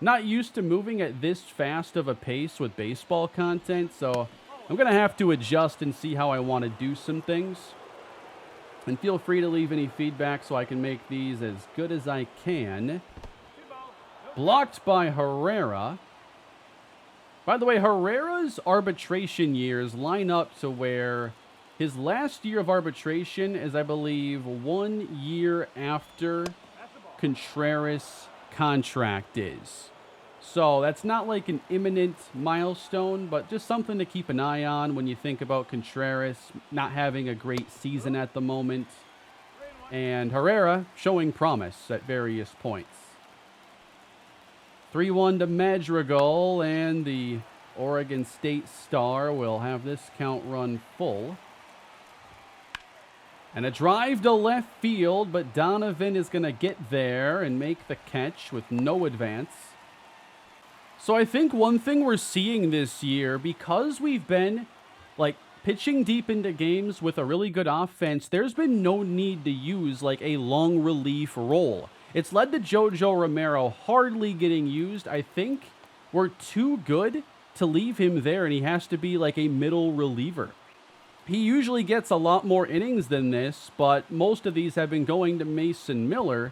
Not used to moving at this fast of a pace with baseball content, so I'm going to have to adjust and see how I want to do some things. And feel free to leave any feedback so I can make these as good as I can. Blocked by Herrera. By the way, Herrera's arbitration years line up to where his last year of arbitration is, I believe, 1 year after Contreras' contract is. So that's not like an imminent milestone, but just something to keep an eye on when you think about Contreras not having a great season at the moment. And Herrera showing promise at various points. 3-1 to Madrigal, and the Oregon State star will have this count run full. And a drive to left field, but Donovan is going to get there and make the catch with no advance. So I think one thing we're seeing this year, because we've been pitching deep into games with a really good offense, there's been no need to use a long relief role. It's led to Jojo Romero hardly getting used. I think we're too good to leave him there, and he has to be a middle reliever. He usually gets a lot more innings than this, but most of these have been going to Mason Miller.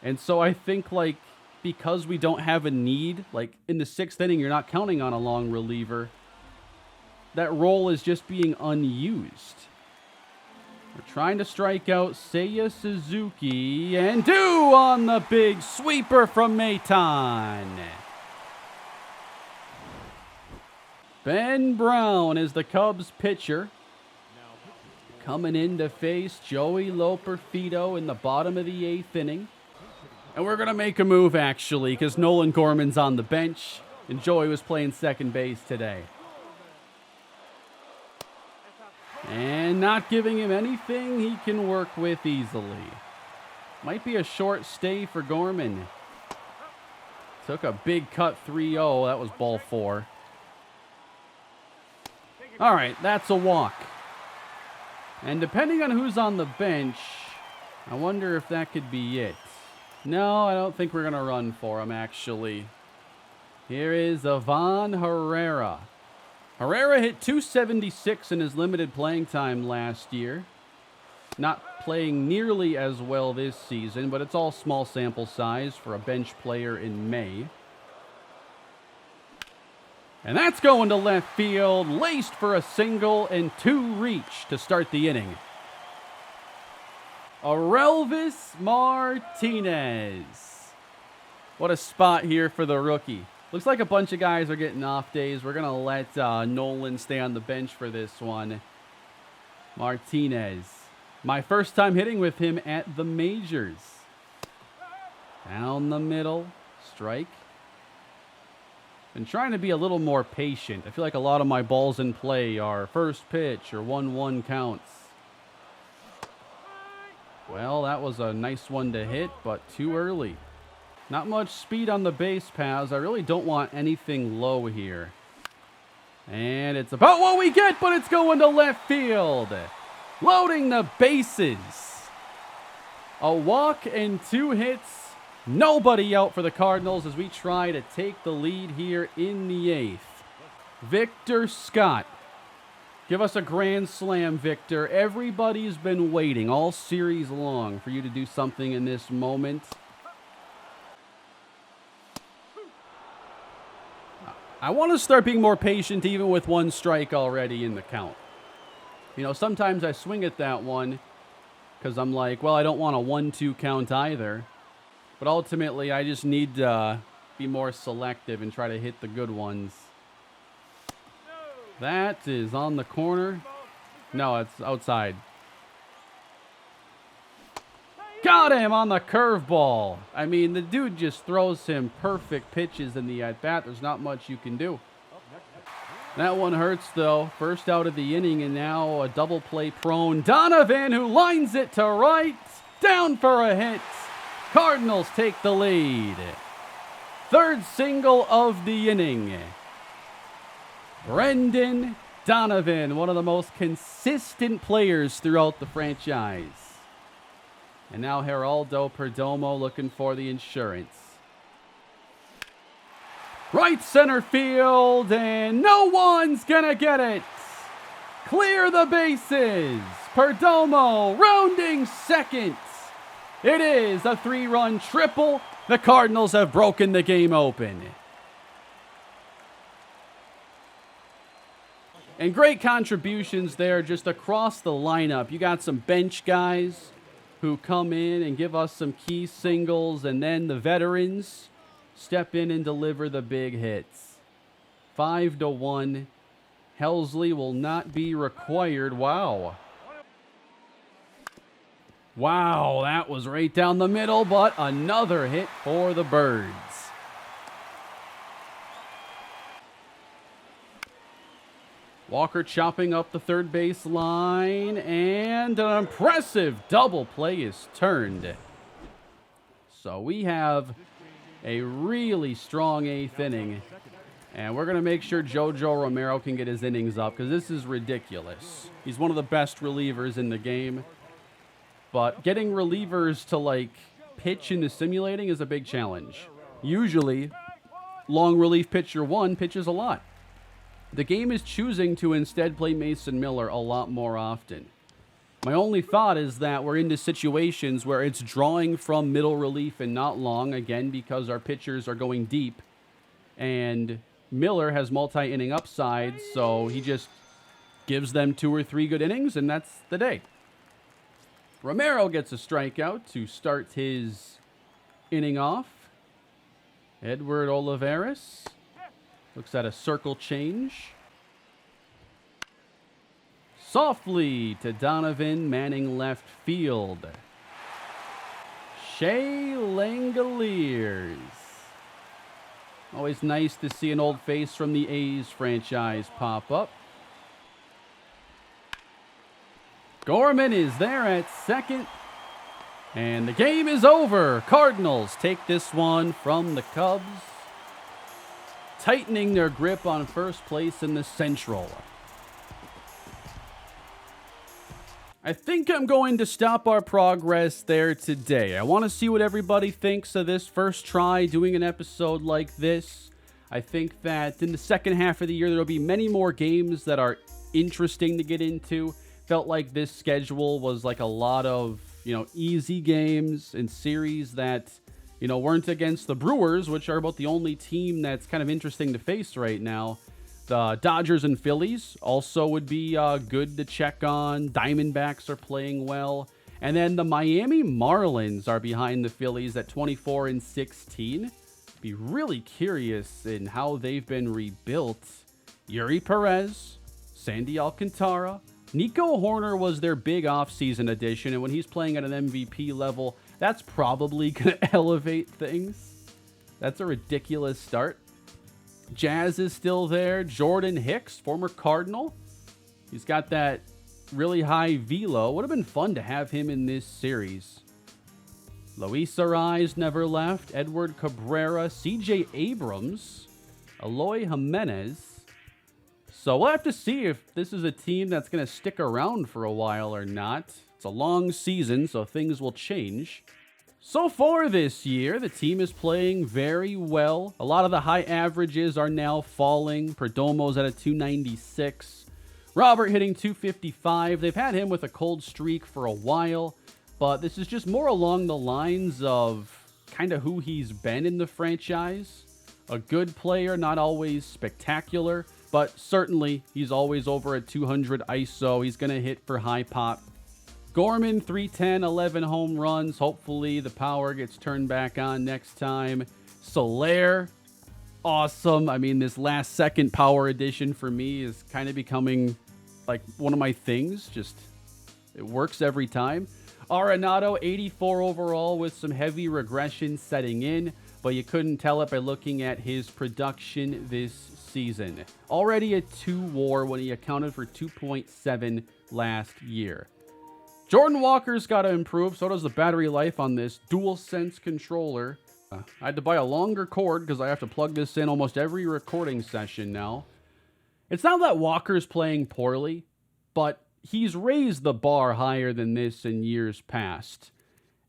And so I think because we don't have a need, in the 6th inning, you're not counting on a long reliever. That role is just being unused. We're trying to strike out Seiya Suzuki, and do on the big sweeper from Maton. Ben Brown is the Cubs pitcher. Coming in to face Joey Loperfido in the bottom of the 8th inning. And we're going to make a move, actually, because Nolan Gorman's on the bench, and Joey was playing second base today. And not giving him anything he can work with easily. Might be a short stay for Gorman. Took a big cut 3-0. That was ball 4. All right, that's a walk. And depending on who's on the bench, I wonder if that could be it. No, I don't think we're going to run for him, actually. Here is Ivan Herrera. Herrera hit .276 in his limited playing time last year. Not playing nearly as well this season, but it's all small sample size for a bench player in May. And that's going to left field, laced for a single and 2 reach to start the inning. Aurelvis Martinez. What a spot here for the rookie. Looks like a bunch of guys are getting off days. We're going to let Nolan stay on the bench for this one. Martinez. My first time hitting with him at the majors. Down the middle. Strike. Been trying to be a little more patient. I feel like a lot of my balls in play are first pitch or 1-1 counts. Well, that was a nice one to hit, but too early. Not much speed on the base paths. I really don't want anything low here. And it's about what we get, but it's going to left field. Loading the bases. A walk and 2 hits. Nobody out for the Cardinals as we try to take the lead here in the 8th. Victor Scott. Give us a grand slam, Victor. Everybody's been waiting all series long for you to do something in this moment. I want to start being more patient even with 1 strike already in the count. You know, sometimes I swing at that one because I'm like, well, I don't want a 1-2 count either. But ultimately, I just need to be more selective and try to hit the good ones. That is on the corner. No, it's outside. Got him on the curveball. I mean, the dude just throws him perfect pitches in the at-bat. There's not much you can do. That one hurts, though. First out of the inning, and now a double play prone. Donovan, who lines it to right. Down for a hit. Cardinals take the lead. Third single of the inning. Brendan Donovan, one of the most consistent players throughout the franchise. And now Geraldo Perdomo looking for the insurance. Right center field, and no one's gonna get it. Clear the bases. Perdomo rounding second. It is a 3-run triple. The Cardinals have broken the game open. And great contributions there just across the lineup. You got some bench guys who come in and give us some key singles, and then the veterans step in and deliver the big hits. 5-1. Helsley will not be required. Wow. Wow, that was right down the middle, but another hit for the Birds. Walker chopping up the third base line, and an impressive double play is turned. So we have a really strong 8th inning, and we're going to make sure Jojo Romero can get his innings up, because this is ridiculous. He's one of the best relievers in the game, but getting relievers to, like, pitch in the simulating is a big challenge. Usually, long relief pitcher 1 pitches a lot. The game is choosing to instead play Mason Miller a lot more often. My only thought is that we're into situations where it's drawing from middle relief and not long, again, because our pitchers are going deep. And Miller has multi-inning upside, so he just gives them 2 or 3 good innings, and that's the day. Romero gets a strikeout to start his inning off. Edward Olivares looks at a circle change. Softly to Donovan, manning left field. Shea Langoliers. Always nice to see an old face from the A's franchise pop up. Gorman is there at second. And the game is over. Cardinals take this one from the Cubs, tightening their grip on first place in the Central. I think I'm going to stop our progress there today. I want to see what everybody thinks of this first try doing an episode like this. I think that in the second half of the year, there will be many more games that are interesting to get into. Felt like this schedule was like a lot of, easy games and series that, weren't against the Brewers, which are about the only team that's kind of interesting to face right now. The Dodgers and Phillies also would be good to check on. Diamondbacks are playing well. And then the Miami Marlins are behind the Phillies at 24-16. Be really curious in how they've been rebuilt. Yuri Perez, Sandy Alcantara, Nico Horner was their big offseason addition, and when he's playing at an MVP level, that's probably going to elevate things. That's a ridiculous start. Jazz is still there. Jordan Hicks, former Cardinal. He's got that really high velo. Would have been fun to have him in this series. Luis Ariz never left. Edward Cabrera, CJ Abrams, Eloy Jimenez. So we'll have to see if this is a team that's going to stick around for a while or not. It's a long season, so things will change. So far this year, the team is playing very well. A lot of the high averages are now falling. Perdomo's at a 296. Robert hitting 255. They've had him with a cold streak for a while, but this is just more along the lines of kind of who he's been in the franchise. A good player, not always spectacular, but certainly he's always over at 200 ISO. He's going to hit for high pop. Gorman, 310, 11 home runs. Hopefully the power gets turned back on next time. Soler, awesome. I mean, this last second power addition for me is kind of becoming like one of my things. Just, it works every time. Arenado, 84 overall with some heavy regression setting in. but you couldn't tell it by looking at his production this season. Already a 2 WAR when he accounted for 2.7 last year. Jordan Walker's got to improve, so does the battery life on this DualSense controller. I had to buy a longer cord because I have to plug this in almost every recording session now. It's not that Walker's playing poorly, but he's raised the bar higher than this in years past.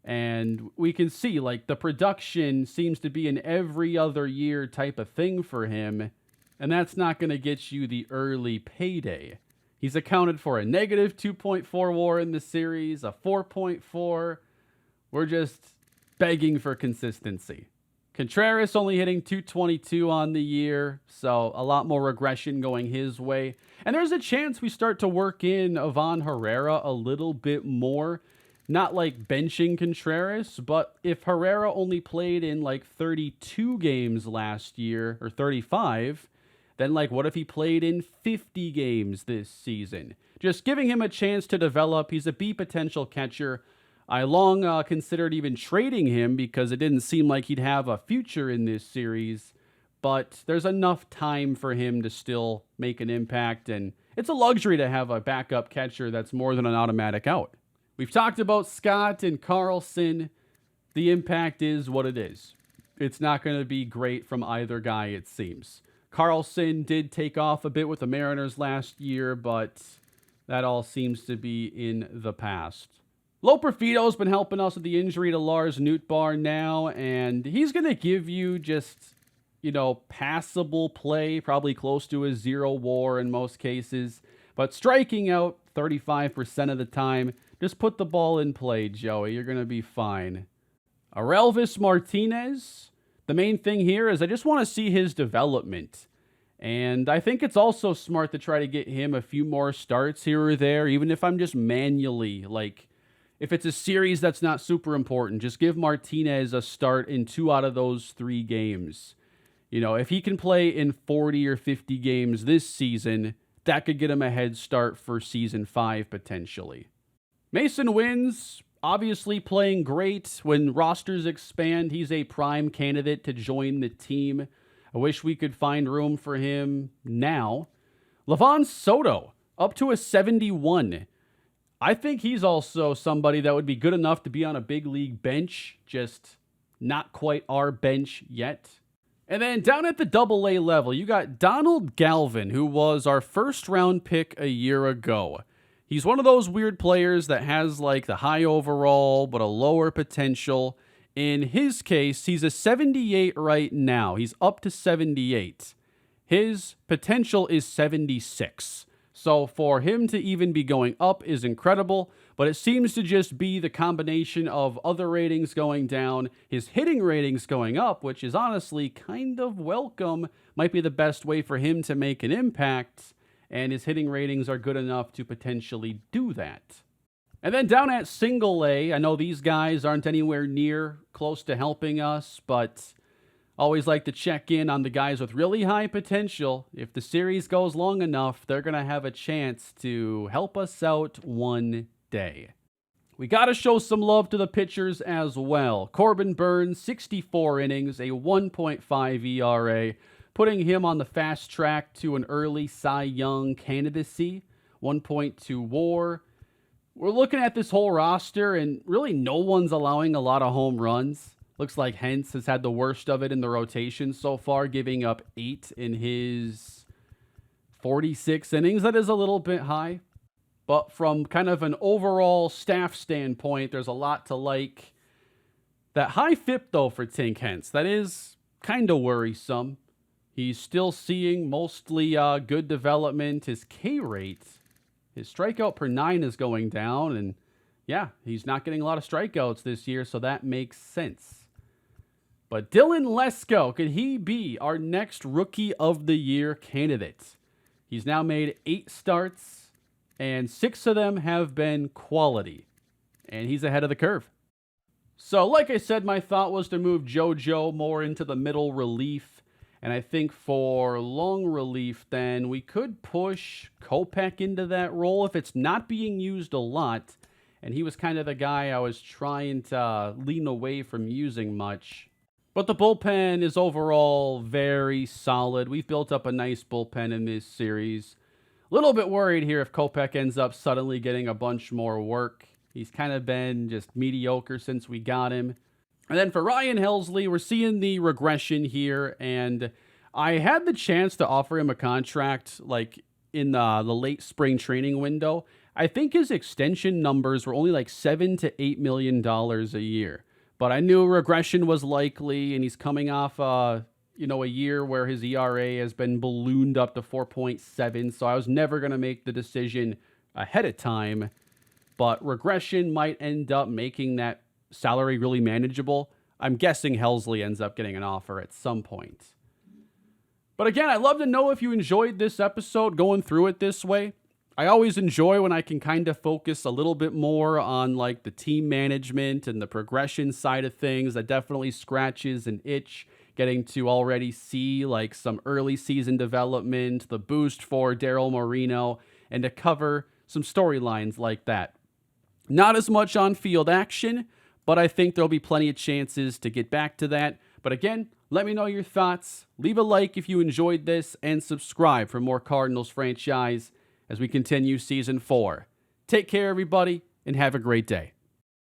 And we can see, like, the production seems to be an every other year type of thing for him, and that's not going to get you the early payday. He's accounted for a negative 2.4 WAR in the series, a 4.4. We're just begging for consistency. Contreras only hitting 222 on the year, so a lot more regression going his way. And there's a chance we start to work in Ivan Herrera a little bit more. Not like benching Contreras, but if Herrera only played in like 32 games last year, or 35, then like what if he played in 50 games this season? Just giving him a chance to develop. He's a B potential catcher. I long considered even trading him because it didn't seem like he'd have a future in this series, but there's enough time for him to still make an impact, and it's a luxury to have a backup catcher that's more than an automatic out. We've talked about Scott and Carlson. The impact is what it is. It's not going to be great from either guy, it seems. Carlson did take off a bit with the Mariners last year, but that all seems to be in the past. Loperfido's been helping us with the injury to Lars Nootbaar now, and he's going to give you just, passable play, probably close to a 0 WAR in most cases, but striking out 35% of the time. Just put the ball in play, Joey. You're going to be fine. Aurelvis Martinez. The main thing here is I just want to see his development. And I think it's also smart to try to get him a few more starts here or there, even if I'm just manually, if it's a series that's not super important, just give Martinez a start in 2 out of those 3 games. If he can play in 40 or 50 games this season, that could get him a head start for season 5 potentially. Mason Wins, obviously playing great. When rosters expand, he's a prime candidate to join the team. I wish we could find room for him now. Livan Soto, up to a 71. I think he's also somebody that would be good enough to be on a big league bench, just not quite our bench yet. And then down at the AA level, you got Donald Galvin, who was our first round pick a year ago. He's one of those weird players that has the high overall, but a lower potential. In his case, he's a 78 right now. He's up to 78. His potential is 76. So for him to even be going up is incredible, but it seems to just be the combination of other ratings going down, his hitting ratings going up, which is honestly kind of welcome, might be the best way for him to make an impact, and his hitting ratings are good enough to potentially do that. And then down at single A, I know these guys aren't anywhere near close to helping us, but always like to check in on the guys with really high potential. If the series goes long enough, they're going to have a chance to help us out one day. We got to show some love to the pitchers as well. Corbin Burns, 64 innings, a 1.5 ERA, putting him on the fast track to an early Cy Young candidacy, 1.2 WAR. We're looking at this whole roster, and really no one's allowing a lot of home runs. Looks like Hentz has had the worst of it in the rotation so far, giving up 8 in his 46 innings. That is a little bit high. But from kind of an overall staff standpoint, there's a lot to like. That high FIP, though, for Tink Hentz, that is kind of worrisome. He's still seeing mostly good development. His K rate, his strikeout per 9 is going down. And yeah, he's not getting a lot of strikeouts this year, so that makes sense. But Dylan Lesko, could he be our next Rookie of the Year candidate? He's now made 8 starts, and 6 of them have been quality. And he's ahead of the curve. So, like I said, my thought was to move JoJo more into the middle relief. And I think for long relief, then we could push Kopech into that role if it's not being used a lot. And he was kind of the guy I was trying to lean away from using much. But the bullpen is overall very solid. We've built up a nice bullpen in this series. A little bit worried here if Kopech ends up suddenly getting a bunch more work. He's kind of been just mediocre since we got him. And then for Ryan Helsley, we're seeing the regression here, and I had the chance to offer him a contract like in the late spring training window. I think his extension numbers were only like $7 to $8 million a year, but I knew regression was likely, and he's coming off a year where his ERA has been ballooned up to 4.7, so I was never going to make the decision ahead of time, but regression might end up making that salary really manageable. I'm guessing Helsley ends up getting an offer at some point. But again, I'd love to know if you enjoyed this episode going through it this way. I always enjoy when I can kind of focus a little bit more on like the team management and the progression side of things. That definitely scratches an itch, getting to already see like some early season development, the boost for Daryl Moreno, and to cover some storylines like that. Not as much on field action, but I think there'll be plenty of chances to get back to that. But again, let me know your thoughts. Leave a like if you enjoyed this, and subscribe for more Cardinals franchise as we continue Season 4. Take care, everybody, and have a great day.